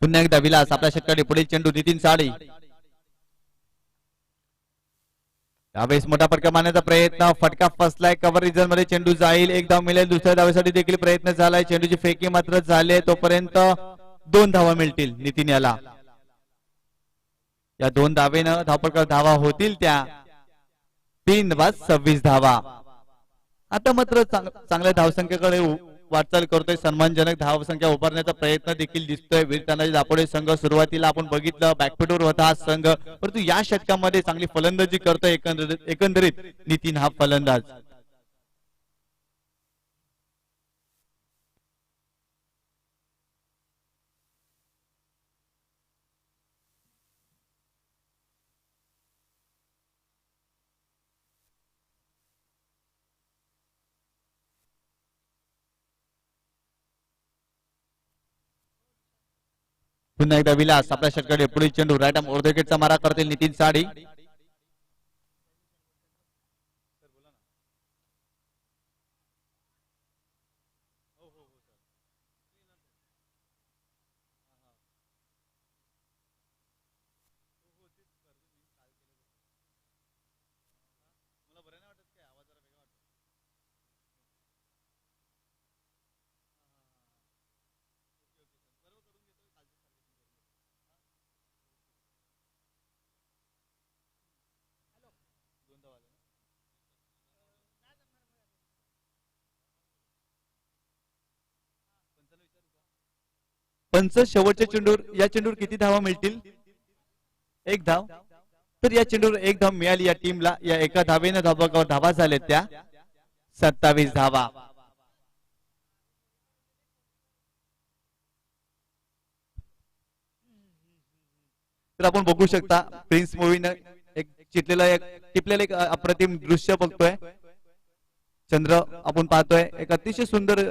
पुन्हा एकदा विलास आपल्या षटकाकडे पुढील चेंडू नितीन साडी. यावेळेस मोठा फटका मारण्याचा प्रयत्न, फटका फसलाय, कव्हर रिजन मध्ये चेंडू जाईल, 1 धाव मिळेल. दुसऱ्या धावेसाठी देखील प्रयत्न झालाय, चेंडूची फेकी मात्र झाले, तोपर्यंत 2 धावा मिळतील नितीन याला. या 2 धावेनं धावपटकार धावा होतील त्या 3 बाद 26 धावा. आता मात्र चांगल्या धावसंख्येकडे वाटचाल करतोय, सन्मानजनक धावसंख्या उभारण्याचा प्रयत्न देखील दिसतोय वीर तानाजी दापोडे संघ. सुरुवातीला आपण बघितलं बॅकफुटवर होता हा संघ, परंतु या षटकामध्ये चांगली फलंदाजी करतोय एकंदरीत नितीन हा फलंदाज. पुन्हा एकदा विलास आपल्या षटकाकडे पुढील चेंडू राईट आर्म ओव्हर मारा करतील नितीन साडी. पंच शेवटच्या चेंडूवर या चेंडूवर किती धावा मिळतील? 1 धाव. तर या चेंडूवर 1 धाव मिळाली या टीमला. या एका धावेनं धावा झाल्या त्या 27 धावा. तर आपण बघू शकता प्रिन्स मूवीनं एक टिपलेलं एक अप्रतिम दृश्य बघतोय. चंद्र आपण पाहतोय, एक अतिशय सुंदर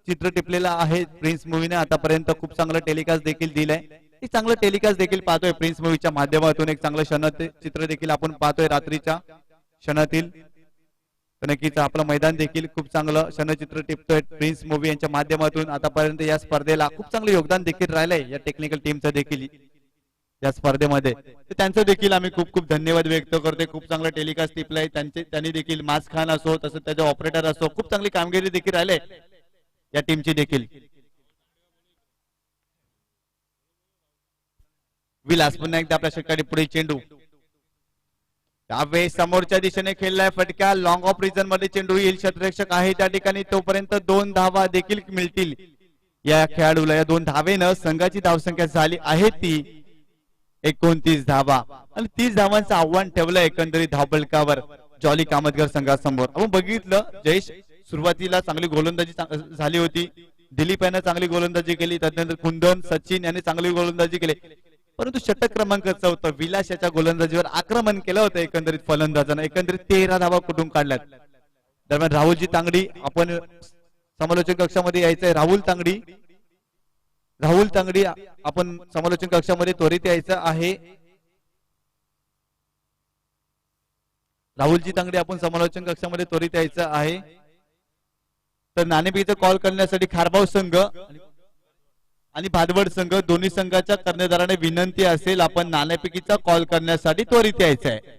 चित्र टिपलेलं आहे प्रिन्स मूवीने. आतापर्यंत खूप चांगलं टेलिकास्ट देखील दिलंय. एक चांगलं टेलिकास्ट देखील पाहतोय प्रिन्स मूवीच्या माध्यमातून. एक चांगलं चित्र देखील आपण पाहतोय रात्रीच्या क्षणातील. तर नक्कीच आपलं मैदान देखील खूप चांगलं क्षणचित्र टिपतोय प्रिन्स मूवी यांच्या माध्यमातून आतापर्यंत या स्पर्धेला खूप चांगलं योगदान देखील राहिलंय या टेक्निकल टीमचं देखील या स्पर्धेमध्ये. तर त्यांचं देखील आम्ही खूप खूप धन्यवाद व्यक्त करतोय. खूप चांगलं टेलिकास्ट टिपलंय त्यांनी देखील मास खान असो तसंच त्याचे ऑपरेटर असो खूप चांगली कामगिरी देखील राहिले या टीमची देखील. विलास पुन्हा एकदा आपल्या षटकाने पुढे चेंडू त्यावेळेस समोरच्या दिशेने खेळलाय फटका लॉंग ऑफ रिजन मध्ये चेंडू येईल. क्षेत्ररक्षक आहे त्या ठिकाणी तोपर्यंत 2 धावा देखील मिळतील या खेळाडूला. या 2 धावेनं संघाची धावसंख्या झाली आहे ती 29 धावा आणि 30 धावांचं आव्हान ठेवलं एकंदरीत धावफलकावर जॉली कामतगर संघासमोर. आपण बघितलं जयेश सुरुवातीला चांगली गोलंदाजी झाली होती. दिलीप यानं चांगली गोलंदाजी केली. त्यानंतर कुंदन सचिन यांनी चांगली गोलंदाजी केली. परंतु षटक क्रमांक 14 विलास याच्या गोलंदाजीवर आक्रमण केलं होतं एकंदरीत फलंदाजानं. एकंदरीत 13 धावा कुठून काढल्यात. दरम्यान राहुलजी तांगडी आपण समालोचन कक्षामध्ये यायचंय. राहुल तांगडी आपण समालोचन कक्षामध्ये त्वरित यायचं आहे. राहुलजी तांगडी आपण समालोचन कक्षामध्ये त्वरित यायचं आहे. तर नाणेफेकीचा कॉल करण्यासाठी खारबाव संघ आणि भादवड संघ दोन्ही संघाच्या कर्णधाराने विनंती असेल आपण नाणेफेकीचा कॉल करण्यासाठी त्वरित यायचं आहे.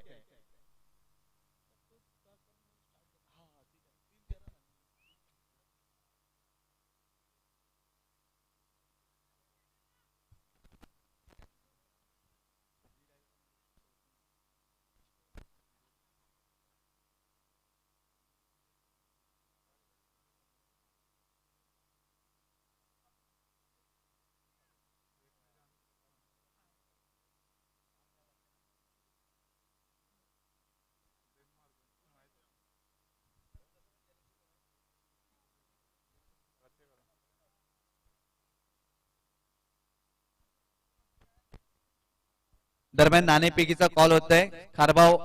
दरम्यान नाणेफेकीचा कॉल होत आहे. खारबाव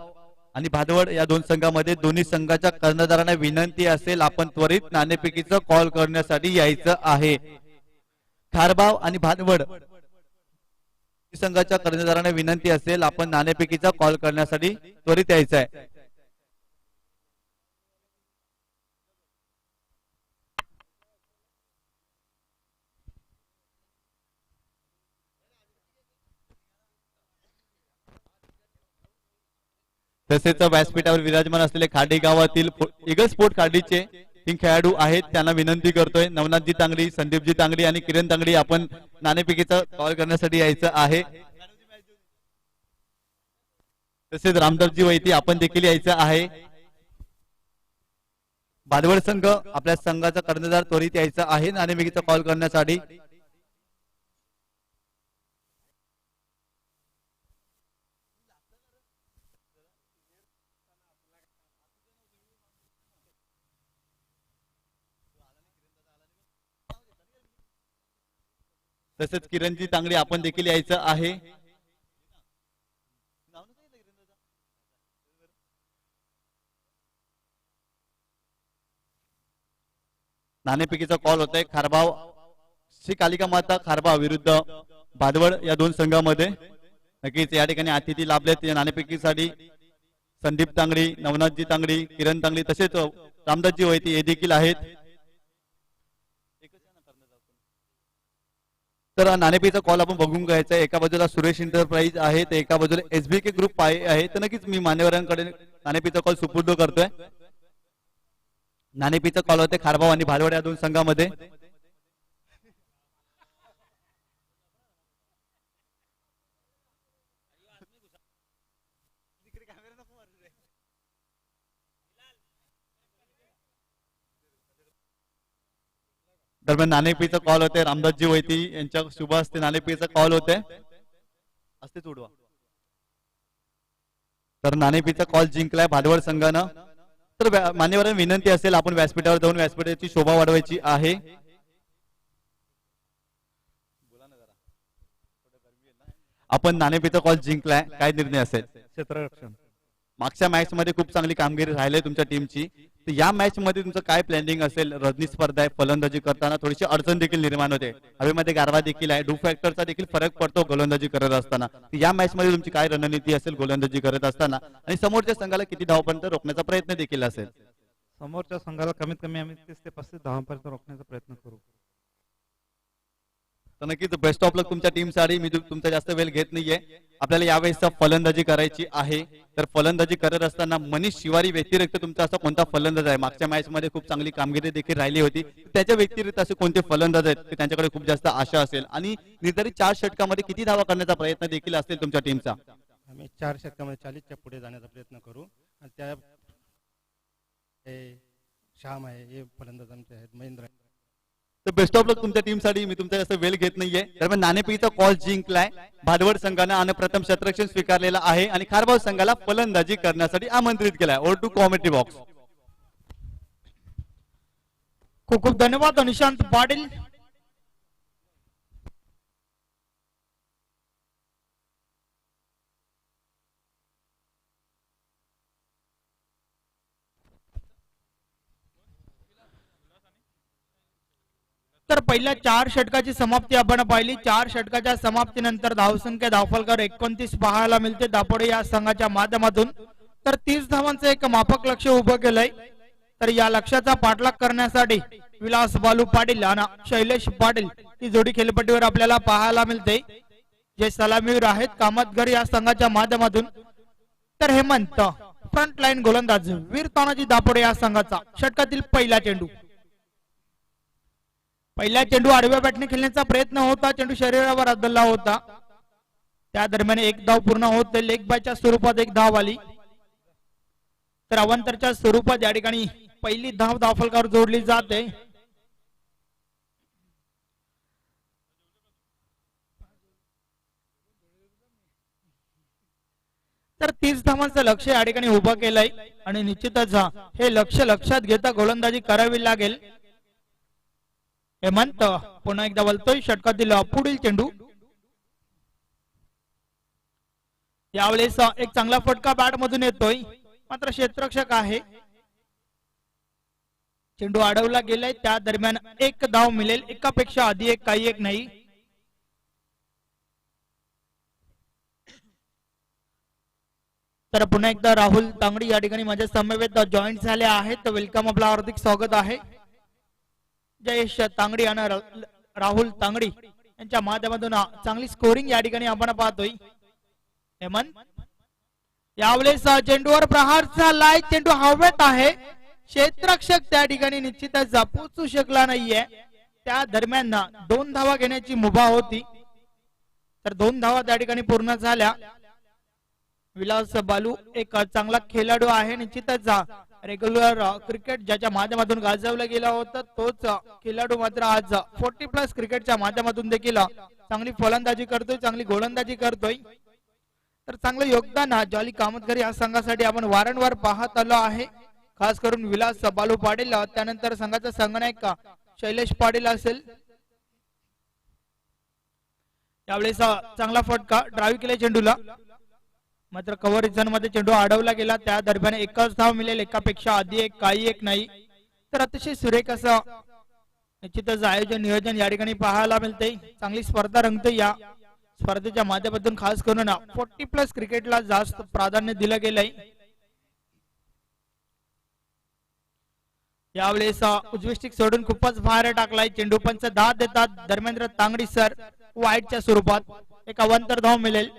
आणि भादवड या 2 संघामध्ये दोन्ही संघाच्या कर्णधारांना विनंती असेल आपण त्वरित नाणेफेकीचा कॉल करण्यासाठी यायचं आहे. खारबाव आणि भादवड संघाच्या कर्णधारांना विनंती असेल आपण नाणेफेकीचा कॉल करण्यासाठी त्वरित यायचं आहे. तसेच व्यासपीठावर विराजमान असलेले खाडी गावातील इगल स्पोर्ट खाडीचे 3 खेळाडू आहेत. त्यांना विनंती करतोय नवनाथजी तांगडी, संदीपजी तांगडी आणि किरण तांगडी आपण नाणेफेकीचा कॉल करण्यासाठी यायचं आहे. तसेच रामदासजी वैती आपण देखील यायचं आहे. भादवड संघ आपल्या संघाचा कर्णधार त्वरित यायचा आहे नाणेफेकीचा कॉल करण्यासाठी. तसेच किरणजी तांगडी आपण देखील यायचं आहे. नाणेफेकीचा कॉल होत आहे. खारबाव श्री कालिका माता खारबाव विरुद्ध भादवड या 2 संघामध्ये. नक्कीच या ठिकाणी अतिथी लाभलेत या नाणेफेकीसाठी संदीप तांगडी, नवनाथजी तांगडी, किरण तांगडी तसेच रामदासजी वैती हे देखील आहेत. तर नाणेफेकीचा कॉल आपण बघून घ्यायचा आहे. एका बाजूला सुरेश एंटरप्राइज आहे तर एका बाजूला SBK ग्रुप आहे. तर नक्कीच मी मान्यवरांकडे नाणेफेकीचा कॉल सुपूर्द करतोय. नाणेफेकीचा कॉल होते खारबाव आणि भादवड या 2 संघामध्ये. दरम्यान नाणेफेकीचा कॉल होते रामदासजी वैती यांच्या शुभ हस्ते नाणेफेकीचा कॉल होते असते उडवा. तर नाणेफेकीचा कॉल जिंकलाय भादवड संघानं. तर मान्यवरांना विनंती असेल आपण व्यासपीठावर जाऊन व्यासपीठाची शोभा वाढवायची आहे. आपण नाणेफेकीचा कॉल जिंकलाय काय निर्णय असेल. क्षेत्ररक्षण मागच्या मॅच मध्ये खूप चांगली कामगिरी राहिली तुमच्या टीमची. तर या मॅच मध्ये तुमचं काय प्लॅनिंग असेल. रजनी स्पर्धा आहे फलंदाजी करताना थोडीशी अडचण देखील निर्माण होते. हवेमध्ये गारवा देखील आहे. डू फॅक्टरचा देखील फरक पडतो गोलंदाजी करत असताना. या मॅच मध्ये तुमची काय रणनीती असेल गोलंदाजी करत असताना आणि समोरच्या संघाला किती धावपर्यंत रोखण्याचा प्रयत्न देखील असेल. समोरच्या संघाला कमीत कमी आम्ही 30 ते 35 धावांपर्यंत रोखण्याचा प्रयत्न करू. तर नक्कीच बेस्ट ऑफ लक तुमच्या टीमसाठी. मी तुमचा जास्त वेळ घेत नाहीये. आपल्याला यावेळेस फलंदाजी करायची आहे. तर फलंदाजी करत असताना मनीष शिवारी व्यतिरिक्त तुमचा असा कोणता फलंदाज आहे? मागच्या मॅच मध्ये खूप चांगली कामगिरी देखील राहिली होती. त्याच्या व्यतिरिक्त असे कोणते फलंदाज आहेत की त्यांच्याकडे खूप जास्त आशा असेल आणि निर्धारित 4 षटकामध्ये किती धावा करण्याचा प्रयत्न देखील असेल तुमच्या टीमचा? आम्ही 4 षटकामध्ये 40च्या पुढे जाण्याचा प्रयत्न करू आणि त्या श्याम आहे हे फलंदाज आमचे आहेत महेंद्र. तर बेस्ट ऑफ लक तुमच्या टीमसाठी. मी तुमचा जास्त वेळ घेत नाहीये. दरम्यान नाणेफेकीचा टॉस जिंकलाय भादवड संघानं आणि प्रथम क्षेत्ररक्षण स्वीकारलेला आहे आणि खारबाव संघाला फलंदाजी करण्यासाठी आमंत्रित केलाय. Over to commentary box. खूप खूप धन्यवाद निशांत पाटील. तर पहिल्या 4 षटकाची समाप्ती आपण पाहिली. 4 षटकाच्या समाप्तीनंतर धावसंख्या धावफलकर 29 पाहायला मिळते दापोडे या संघाच्या माध्यमातून. तर 30 धावांचं एक माफक लक्ष उभं केलंय. तर या लक्ष्याचा पाठलाग करण्यासाठी विलास बालू पाटील आणि शैलेश पाटील ही जोडी खेळपट्टीवर आपल्याला पाहायला मिळते, जे सलामीवीर आहेत कामतगर या संघाच्या माध्यमातून. तर हेमंत फ्रंट लाईन गोलंदाज वीर तानाजी दापोडे या संघाचा. षटकातील पहिला चेंडू आडव्या बॅटने खेळण्याचा प्रयत्न होता. चेंडू शरीरावर आदळला होता. त्या दरम्यान एक धाव पूर्ण होत लेग बायच्या स्वरूपात एक धाव आली. तर अवांतरच्या स्वरूपात या ठिकाणी पहिली धाव धावफलकावर जोडली जाते. तर 30 धावांचं लक्ष या ठिकाणी उभं केलंय आणि निश्चितच हे लक्ष लक्षात घेता गोलंदाजी करावी लागेल. हेमंत पुन्हा एकदा वलतोय. षटकातील पुढील चेंडू यावेळेस एक चांगला फटका बॅट मधून येतोय, मात्र क्षेत्ररक्षक आहे. चेंडू अडवला गेलाय. त्या दरम्यान एक धाव मिळेल. एकापेक्षा आधी एक काही एक नाही. तर पुन्हा एकदा राहुल तांगडी या ठिकाणी माझ्या समवेत जॉईन झाले आहेत. वेलकम, आपलं हार्दिक स्वागत आहे. जयेश तांगडी आणि राहुल तांगडी यांच्या माध्यमातून चांगली स्कोरिंग या ठिकाणी आपण पाहतोय. हेमंत यावेळेस चेंडूवर प्रहार झालाय. चेंडू हवेत आहे. क्षेत्ररक्षक त्या ठिकाणी निश्चितच पोहोचू शकला नाहीये. त्या दरम्यान 2 धावा घेण्याची मुभा होती. तर 2 धावा त्या ठिकाणी पूर्ण झाल्या. विलास बालू एक चांगला खेळाडू आहे. निश्चितच रेग्युलर क्रिकेट ज्याच्या माध्यमातून गाजवलं गेला होता तोच खेळाडू मात्र आज 40+ क्रिकेटच्या माध्यमातून देखील चांगली फलंदाजी करतोय, चांगली गोलंदाजी करतोय. तर चांगलं योगदान जॉली कामतकर या संघासाठी आपण वारंवार पाहत आलो आहे. खास करून विलास बालू पाटील, त्यानंतर संघाचा संघनायक शैलेश पाटील असेल. यावेळेस चांगला फटका ड्राईव्ह केला चेंडूला, मात्र कव्हर झोन मध्ये चेंडू अडवला गेला. त्या दरम्यान एकच धाव मिळेल. एकापेक्षा आधी एक काही एक नाही. तर अतिशय सुरेख असं निश्चितच आयोजन नियोजन या ठिकाणी पाहायला मिळते. चांगली स्पर्धा रंगते. या स्पर्धेच्या माध्यमातून खास करून 40+ क्रिकेटला जास्त प्राधान्य दिलं गेलंय. यावेळेस उजवी स्टिक सोडून खूपच बाहेर टाकलाय. चेंडू पंच 10 देतात धर्मेंद्र तांगडी सर वाईटच्या स्वरूपात. एक अवांतर धाव मिळेल.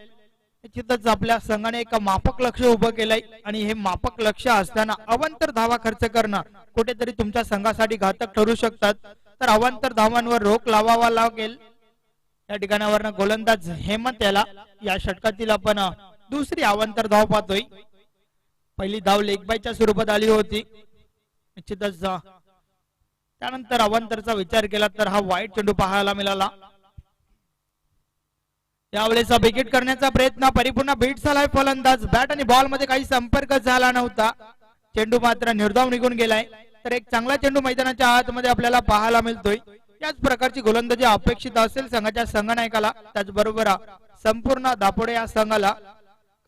निश्चितच आपल्या संघाने एक माफक लक्ष उभं केलंय आणि हे माफक लक्ष असताना अवांतर धावा खर्च करणं कुठेतरी तुमच्या संघासाठी घातक ठरू शकतात. तर अवांतर धावांवर रोख लावावा लागेल. या ठिकाणावर गोलंदाज हेमंत याला या षटकातील आपण दुसरी अवांतर धाव पाहतोय. पहिली धाव लेग बायच्या स्वरूपात आली होती. निश्चितच त्यानंतर अवांतरचा विचार केला तर हा वाईट चेंडू पाहायला मिळाला. यावेळेस विकेट करण्याचा प्रयत्न परिपूर्ण बीट झालाय. फलंदाज बॅट आणि बॉल मध्ये काही संपर्क झाला नव्हता. चेंडू मात्र निर्धाव निघून गेलाय. तर एक चांगला चेंडू मैदानाच्या आतमध्ये आपल्याला पाहायला मिळतोय. याच प्रकारची गोलंदाजी अपेक्षित असेल संघाच्या संघनायकाला, त्याचबरोबर संपूर्ण दापोडे या संघाला.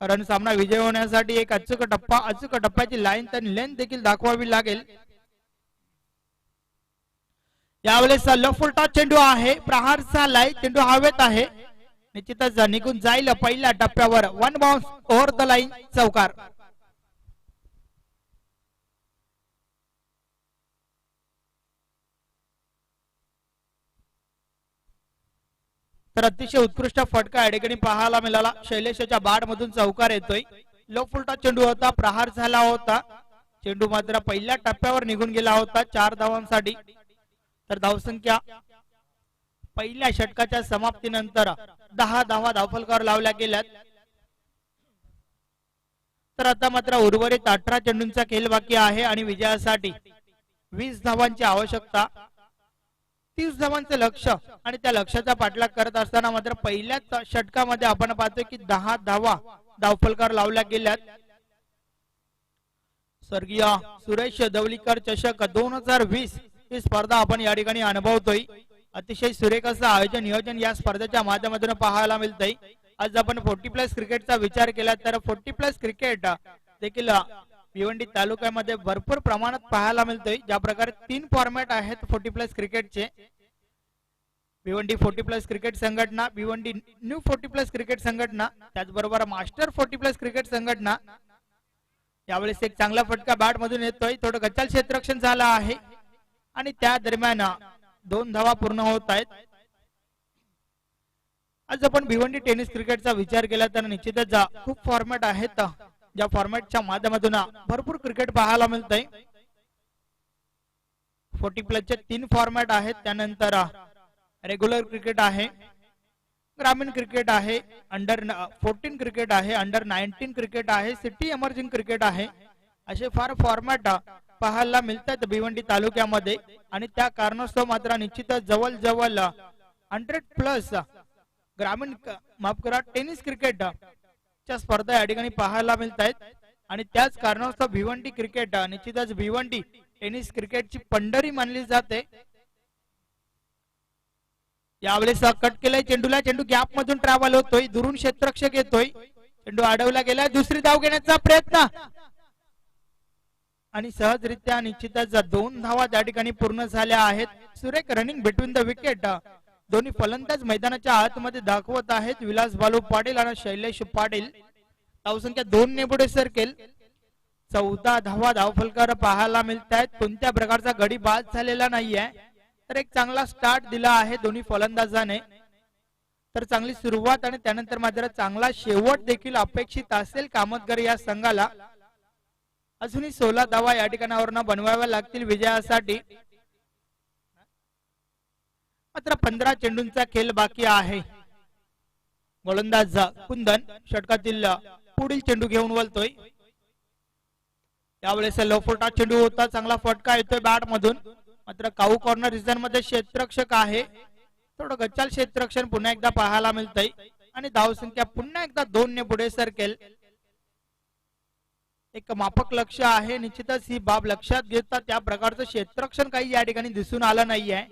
कारण सामना विजय होण्यासाठी एक अचूक टप्प्याची लाईन आणि लेंथ देखील दाखवावी लागेल. यावेळेस लफुलटा चेंडू आहे. प्रहार झालाय. चेंडू हवेत आहे. निश्चितच निघून जाईल पहिल्या टप्प्यावर. 1 बाउन्स ओव्हर द लाईन, चौकार. तर अतिशय उत्कृष्ट फटका या ठिकाणी पाहायला मिळाला. शैलेशच्या बॅट मधून चौकार येतोय. लो फुलटा चेंडू होता, प्रहार झाला होता. चेंडू मात्र पहिल्या टप्प्यावर निघून गेला होता 4 धावांसाठी. तर धावसंख्या पहिल्या षटकाच्या समाप्तीनंतर 10 धावा धावफलकावर लावल्या गेल्यात. तर आता मात्र उर्वरित 18 चेंडूंचा खेळ बाकी आहे आणि विजयासाठी 20 धावांची आवश्यकता. 30 धावांचं लक्ष आणि त्या लक्ष्याचा पाठलाग करत असताना मात्र पहिल्याच षटकामध्ये आपण पाहतोय की 10 धावा धावफलकावर लावल्या गेल्यात. स्वर्गीय सुरेश दवलीकर चषक 2020 ही स्पर्धा आपण या ठिकाणी अनुभवतोय. अतिशय सुरेख असं आयोजन नियोजन या स्पर्धेच्या माध्यमातून पाहायला मिळतंय. आज आपण 40+ क्रिकेटचा विचार केला तर 40+ क्रिकेट देखील भिवंडी तालुक्यामध्ये भरपूर प्रमाणात पाहायला मिळतोय. ज्या प्रकारे 3 फॉर्मॅट आहेत 40+ क्रिकेटचे. भिवंडी 40+ क्रिकेट संघटना, भिवंडी न्यू 40+ क्रिकेट संघटना, त्याचबरोबर मास्टर 40+ क्रिकेट संघटना. यावेळेस एक चांगला फटका बॅट मधून येतोय. थोडं गच्चाल क्षेत्ररक्षण झालं आहे आणि त्या दरम्यान 2 धावा पूर्ण होत आहेत. आज आपण भिवंडी टेनिस क्रिकेटचा विचार केला तर निश्चितच खूप फॉर्मॅट आहेत. ज्या फॉर्मॅटच्या माध्यमातून भरपूर क्रिकेट पाहायला मिळतंय. 40+ चे 3 फॉर्मॅट आहेत. त्यानंतर रेग्युलर क्रिकेट आहे, ग्रामीण क्रिकेट आहे, अंडर 14 क्रिकेट आहे, अंडर 19 क्रिकेट आहे, सिटी एमर्जिंग क्रिकेट आहे. असे फार फॉर्मॅट पाहायला मिळतात भिवंडी तालुक्यामध्ये आणि त्या कारणास्तव मात्र निश्चितच जवळ 100+ ग्रामीण माफ करा टेनिस क्रिकेट च्या स्पर्धा या ठिकाणी पाहायला मिळत आहेत आणि त्याच कारणास्तव भिवंडी क्रिकेट निश्चितच भिवंडी टेनिस क्रिकेटची पंढरी मानली जाते. यावेळेस कट केलाय चेंडूला, चेंडू गॅप मधून ट्रॅव्हल होतोय, दुरून क्षेत्ररक्षक येतोय, चेंडू अडवला गेला. दुसरी धाव घेण्याचा प्रयत्न आणि सहजरित्या निश्चितच 2 धावा त्या ठिकाणी पूर्ण झाल्या आहेत. सुरेख रनिंग बिटवीन द विकेट दोन्ही फलंदाज मैदानाच्या आतमध्ये दाखवत आहेत. विलास बालू पाटील आणि शैलेश पाटील. धावसंख्या 2 ने पुढे सरकेल. 14 धावा धावफलकावर पाहायला मिळत आहेत. कोणत्या प्रकारचा गडी बाद झालेला नाहीये. तर एक चांगला स्टार्ट दिला आहे दोन्ही फलंदाजाने. तर चांगली सुरुवात आणि त्यानंतर मात्र चांगला शेवट देखील अपेक्षित असेल कामतगर या संघाला. अजूनही 16 धावा या ठिकाणावरून बनवाव्या लागतील विजयासाठी. मात्र 15 चेंडूंचा खेळ बाकी आहे. गोलंदाज कुंदन षटकातील पुढील चेंडू घेऊन वळतोय. यावेळेस लोफोटा चेंडू होता, चांगला फटका येतोय बॅट मधून. मात्र काऊ कॉर्नर रिजन मध्ये क्षेत्ररक्षक आहे. थोडं गच्चाल क्षेत्ररक्षण पुन्हा एकदा पाहायला मिळतंय आणि धावसंख्या पुन्हा एकदा 2 ने पुढे सरकेल. एक माफक लक्ष आहे. निश्चितच ही बाब लक्षात घेता त्या प्रकारचं क्षेत्ररक्षण काही या ठिकाणी दिसून आलं नाहीये.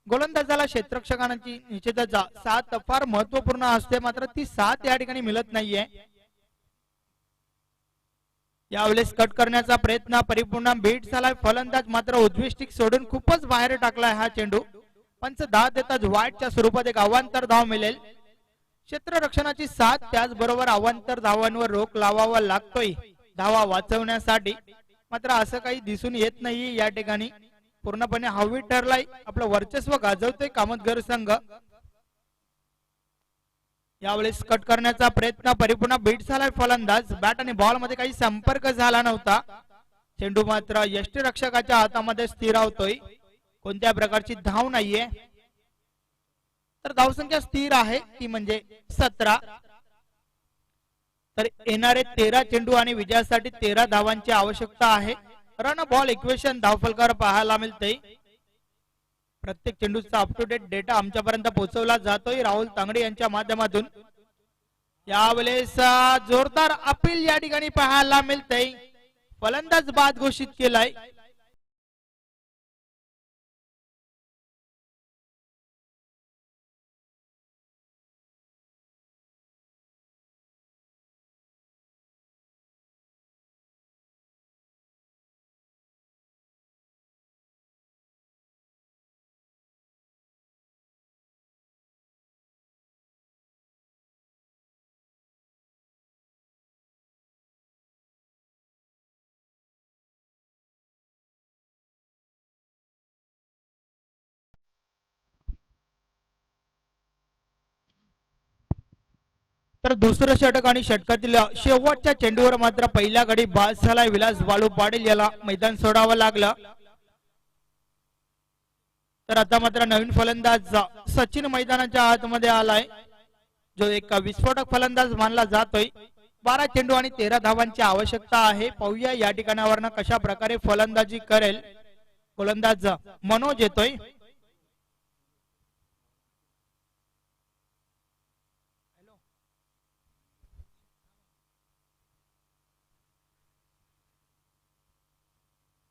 गोलंदाजाला क्षेत्ररक्षकांची निश्चितच साथ फार महत्वपूर्ण असते, मात्र ती साथ या ठिकाणी मिळत नाहीये. यावेळेस कट करण्याचा प्रयत्न परिपूर्ण बीट झालाय. फलंदाज मात्र उजवी स्टिक सोडून खूपच बाहेर टाकलाय हा चेंडू. पंच 10 देतात. व्हाईटच्या स्वरूपात एक अवांतर धाव मिळेल. क्षेत्ररक्षणाची साथ त्याचबरोबर अवांतर धावांवर रोख लावावा लागतोय धावा वाचवण्यासाठी. मात्र असं काही दिसून येत नाही या ठिकाणी. पूर्णपणे हवी ठरलाय, आपलं वर्चस्व गाजवतोय कामतगर संघ. यावेळेस कट करण्याचा प्रयत्न परिपूर्ण बीट झालाय. फलंदाज बॅट आणि बॉल मध्ये काही संपर्क झाला नव्हता. चेंडू मात्र यष्टीरक्षकाच्या हातामध्ये स्थिरावतोय. कोणत्या प्रकारची धाव नाहीये. तर धावसंख्या स्थिर आहे ती म्हणजे 17. तर येणारे 13 चेंडू आणि विजयासाठी 13 धावांची आवश्यकता आहे. रन बॉल इक्वेशन धावफलकावर पाहायला मिळते. प्रत्येक चेंडूचा अप टू डेट डेटा आमच्यापर्यंत पोहोचवला जातोय राहुल तांगडे यांच्या माध्यमातून. यावेळेस जोरदार अपील या ठिकाणी पाहायला मिळते. फलंदाज बाद घोषित केलाय. तर दुसरं षटक आणि षटकातील शेवटच्या चेंडूवर मात्र पहिल्या गडी बाद झाला. विलास बाळू पाटील याला मैदान सोडावं लागलं. तर आता मात्र नवीन फलंदाज सचिन मैदानाच्या आतमध्ये आलाय, जो एक विस्फोटक फलंदाज मानला जातोय. 12 चेंडू आणि 13 धावांची आवश्यकता आहे. पाहूया या ठिकाणावरनं कशा प्रकारे फलंदाजी करेल गोलंदाज मनोज येतोय.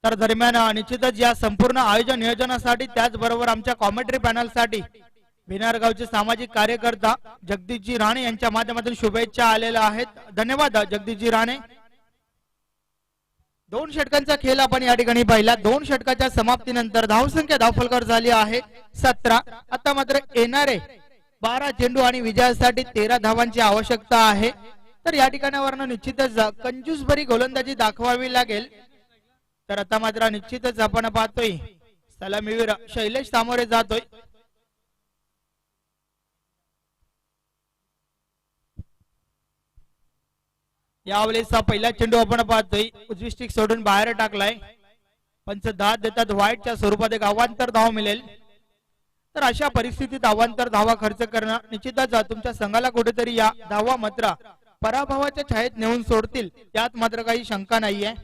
तर दरम्यान निश्चितच या संपूर्ण आयोजन नियोजनासाठी त्याचबरोबर आमच्या कॉमेंट्री पॅनलसाठी भिनार गावचे सामाजिक कार्यकर्ता जगदीशजी राणे यांच्या माध्यमातून शुभेच्छा आलेल्या आहेत. धन्यवाद जगदीशजी राणे. 2 षटकांचा खेळ आपण या ठिकाणी पाहिला. 2 षटकाच्या समाप्तीनंतर धावसंख्या धावफलकावर झाली आहे 17. आता मात्र येणारे 12 चेंडू आणि विजयासाठी 13 धावांची आवश्यकता आहे. तर या ठिकाणावरनं निश्चितच कंजूसभरी गोलंदाजी दाखवावी लागेल. तर आता मात्र निश्चितच आपण पाहतोय सलामीवीर शैलेश सामोरे जातोय. यावेळेस पहिला चेंडू आपण पाहतोय उजवी स्टिक सोडून बाहेर टाकलाय. पंच 10 देतात. वाईटच्या स्वरूपात एक अवांतर धाव मिळेल. तर अशा परिस्थितीत अवांतर धावा खर्च करणं निश्चितच तुमच्या संघाला कुठेतरी या धावा मात्र पराभवाच्या छायेत नेऊन सोडतील, यात मात्र काही शंका नाहीये.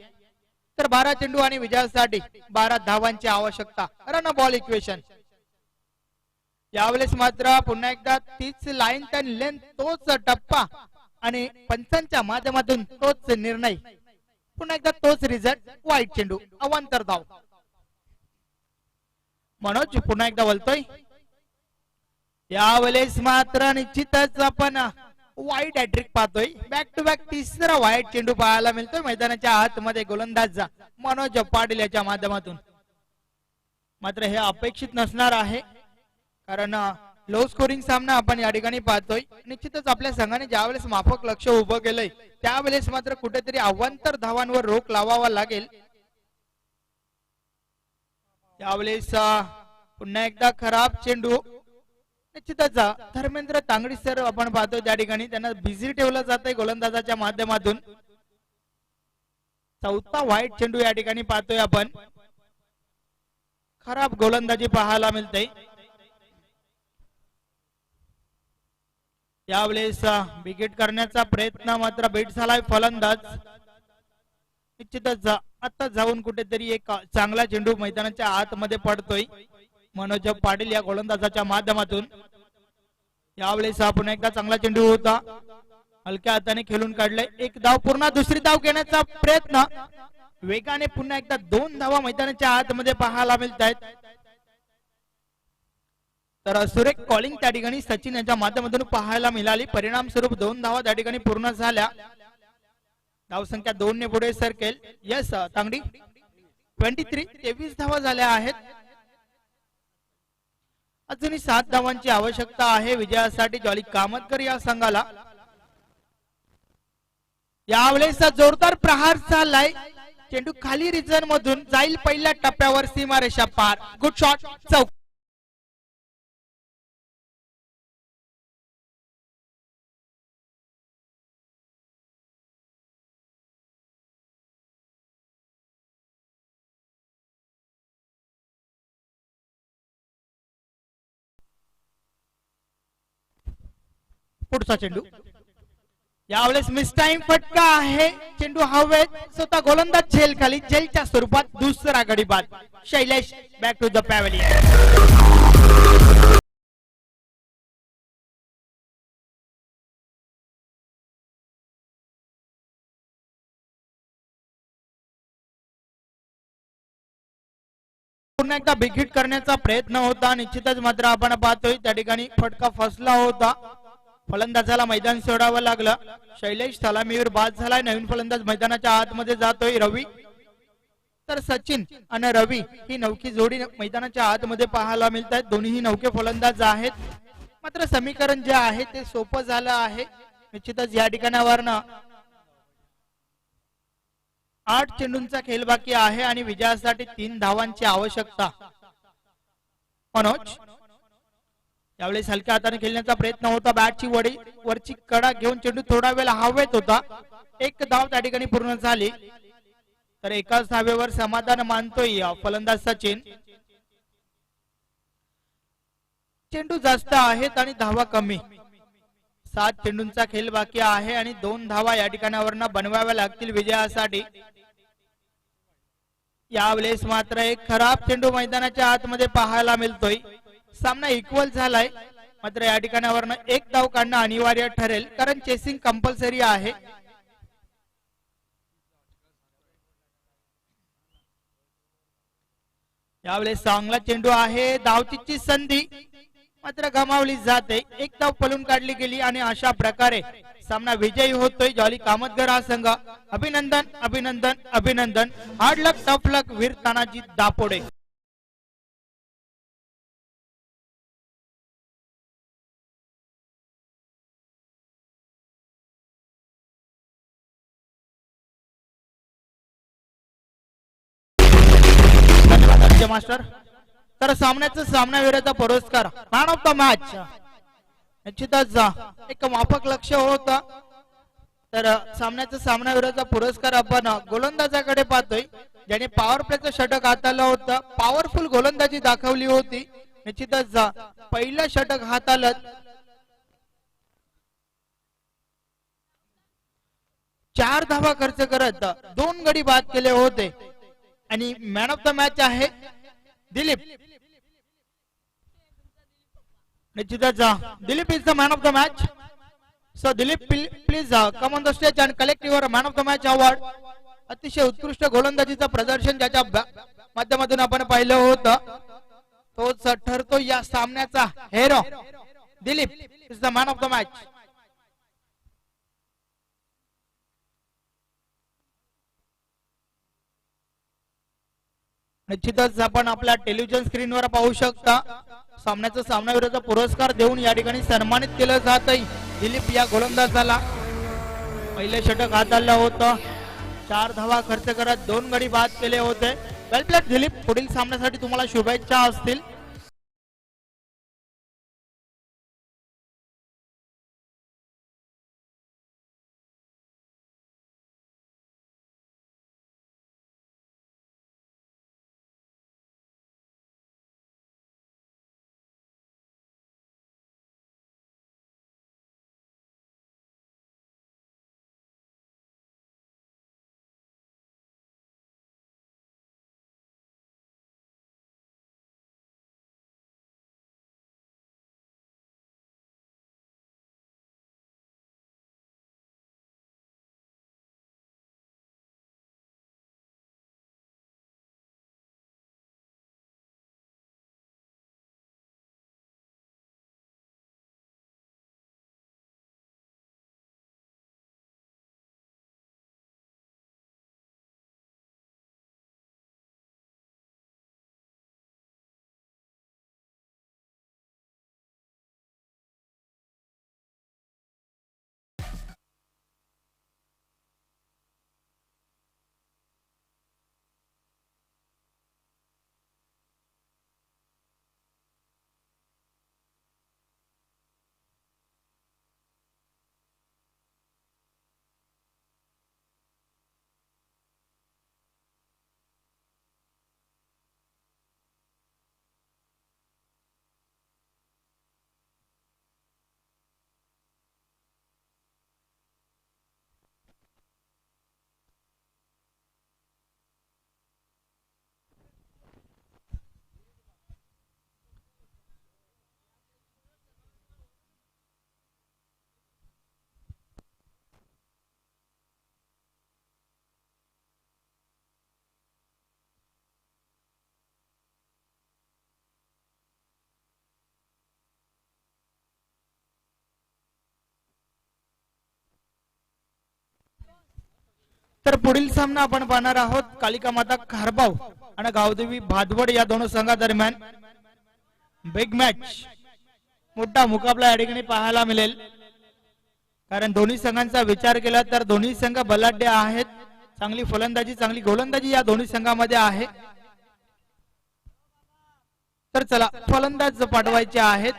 तर 12 चेंडू आणि विजयासाठी 12 धावांची आवश्यकता. Run ball equation. यावेळेस मात्र पुन्हा एकदा तीच लाईन टन लेंथ, तोच टप्पा आणि पंचांच्या माध्यमातून तोच निर्णय. पुन्हा एकदा तोच रिझल्ट. वाईट चेंडू, अवांतर धाव. मनोज पुन्हा एकदा बोलतोय. यावेळेस मात्र निश्चितच आपण वाईट हॅट्रिक पाहतोय. बॅक टू बॅक तिसरा वाईट चेंडू पाहायला मिळतोय मैदानाच्या आतमध्ये गोलंदाज मनोज पाटील याच्या माध्यमातून. मात्र हे अपेक्षित नसणार आहे, कारण लो स्कोरिंग सामना आपण या ठिकाणी पाहतोय. निश्चितच आपल्या संघाने ज्यावेळेस माफक लक्ष उभं केलंय त्यावेळेस मात्र कुठेतरी अवांतर धावांवर रोख लावावा लागेल. यावेळेस पुन्हा एकदा खराब चेंडू. निश्चितच धर्मेंद्र तांगडी सर आपण पाहतोय त्या ठिकाणी त्यांना बिझी ठेवलं जात आहे गोलंदाजाच्या माध्यमातून. चौथा वाईट चेंडू या ठिकाणी पाहतोय आपण. खराब गोलंदाजी पाहायला मिळते. यावेळेस विकेट करण्याचा प्रयत्न मात्र बेट झालाय फलंदाज. निश्चितच आता जाऊन कुठेतरी एक चांगला चेंडू मैदानाच्या आतमध्ये पडतोय मनोज पाटील या गोलंदाजाच्या माध्यमातून. यावेळेस पुन्हा एकदा चांगला चेंडू होता, हलक्या हाताने खेळून काढले. एक धाव पूर्ण, दुसरी धाव घेण्याचा प्रयत्न वेगाने. पुन्हा एकदा 2 धावा मैदानाच्या आतमध्ये पाहायला मिळत आहेत. तर सुरेख कॉलिंग त्या ठिकाणी सचिन यांच्या माध्यमातून पाहायला मिळाली. परिणाम स्वरूप 2 धावा त्या ठिकाणी पूर्ण झाल्या. धावसंख्या 2 ने पुढे सरकेल. यस तांगडी 23 धावा झाल्या आहेत. अजूनही 7 धावांची आवश्यकता आहे विजयासाठी जॉली कामतकर या संघाला. यावेळेस जोरदार प्रहार चाललाय. चेंडू खाली रिजन मधून जाईल पहिल्या टप्प्यावर सीमारेषा पार. गुड शॉट, चौक. पुढचा चेंडू. यावेळेस मिस टाइम फटका आहे. चेंडू हवेत, स्वतः गोलंदाज झेल खाली. झेलच्या स्वरूपात दुसरा गडी बाद. Shailesh back to the pavilion. पुन्हा एकदा बिग करण्याचा प्रयत्न होता. निश्चितच मात्र आपण पाहतोय त्या ठिकाणी फटका फसला होता. फलंदाजाला मैदान सोडावं लागलं. शैलेश सलामीवर बाद झालाय. नवीन फलंदाज मैदानाच्या आतमध्ये जातोय रवी. तर सचिन आणि रवी ही नौकी जोडी मैदानाच्या आतमध्ये पाहायला मिळत आहेत. दोन्ही नौके फलंदाज आहेत. मात्र समीकरण जे आहे ते सोपं झालं आहे. निश्चितच या ठिकाणावरनं 8 चेंडूंचा खेळ बाकी आहे आणि विजयासाठी 3 धावांची आवश्यकता. मनोज यावेळेस हलक्या हाताने खेळण्याचा प्रयत्न होता. बॅटची वडी वरची कडा घेऊन चेंडू थोडा वेळ हवेत होता. एक धाव त्या ठिकाणी पूर्ण झाली. तर एकाच धावेवर समाधान मानतोय फलंदाज सचिन. चेंडू जास्त आहेत आणि धावा कमी. 7 चेंडूंचा खेळ बाकी आहे आणि 2 धावा या ठिकाणावरनं बनवाव्या लागतील विजयासाठी. यावेळेस मात्र एक खराब चेंडू मैदानाच्या आतमध्ये पाहायला मिळतोय. सामना इक्वल झालाय, मात्र या ठिकाणावरनं एक धाव काढणं अनिवार्य ठरेल, कारण चेसिंग कंपल्सरी आहे. यावेळेस चांगला चेंडू आहे. धावचीची संधी मात्र गमावली जाते. एक धाव पळून काढली गेली आणि अशा प्रकारे सामना विजयी होतोय जॉली कामतगर हा संघ. अभिनंदन अभिनंदन अभिनंदन. हार्ड लक टफ लक वीर तानाजी दापोडे. धन्यवाद मास्टर. तर सामन्याचा सामनावीराचा पुरस्कार मॅन ऑफ द मॅच निश्चितच एक माफक लक्ष होता. तर सामन्याचा सामनावीराचा पुरस्कार आपण गोलंदाजाकडे पाहतोय, ज्याने पॉवर प्लेचं षटक हाताळलं होतं. पॉवरफुल गोलंदाजी दाखवली होती. निश्चितच पहिलं षटक हाताळत 4 धावा खर्च करत 2 गडी बाद केले होते. आणि मॅन ऑफ द मॅच आहे दिलीप. निश्चितच Dilip is the man of the match. So Dilip please come on the stage and collect your man of the match award. अतिशय उत्कृष्ट गोलंदाजीचं प्रदर्शन ज्याच्या माध्यमातून आपण पाहिलं होतं, तोच ठरतो या सामन्याचा हेरो. Dilip is the man of the match. निश्चितच आपण आपल्या टेलिव्हिजन स्क्रीनवर पाहू शकता सामन्याचा सामनावीराचा पुरस्कार देऊन या ठिकाणी सन्मानित केलं जात आहे दिलीप या गोलंदाजाला. पहिले षटक हाताळलं होतं. 4 धावा खर्च करत 2 गडी बाद केले होते. वेल प्लेड दिलीप. पुढील सामन्यासाठी तुम्हाला शुभेच्छा असतील. तर पुढील सामना आपण पाहणार आहोत कालिका माता खारबाव आणि गावदेवी भादवड या दोन संघादरम्यान. बिग मॅच, मोठा मुकाबला या ठिकाणी पाहायला मिळेल, कारण दोन्ही संघांचा विचार केला तर दोन्ही संघ बलाढ्य आहेत. चांगली फलंदाजी चांगली गोलंदाजी या दोन्ही संघामध्ये आहे. तर चला फलंदाज पाठवायचे आहेत.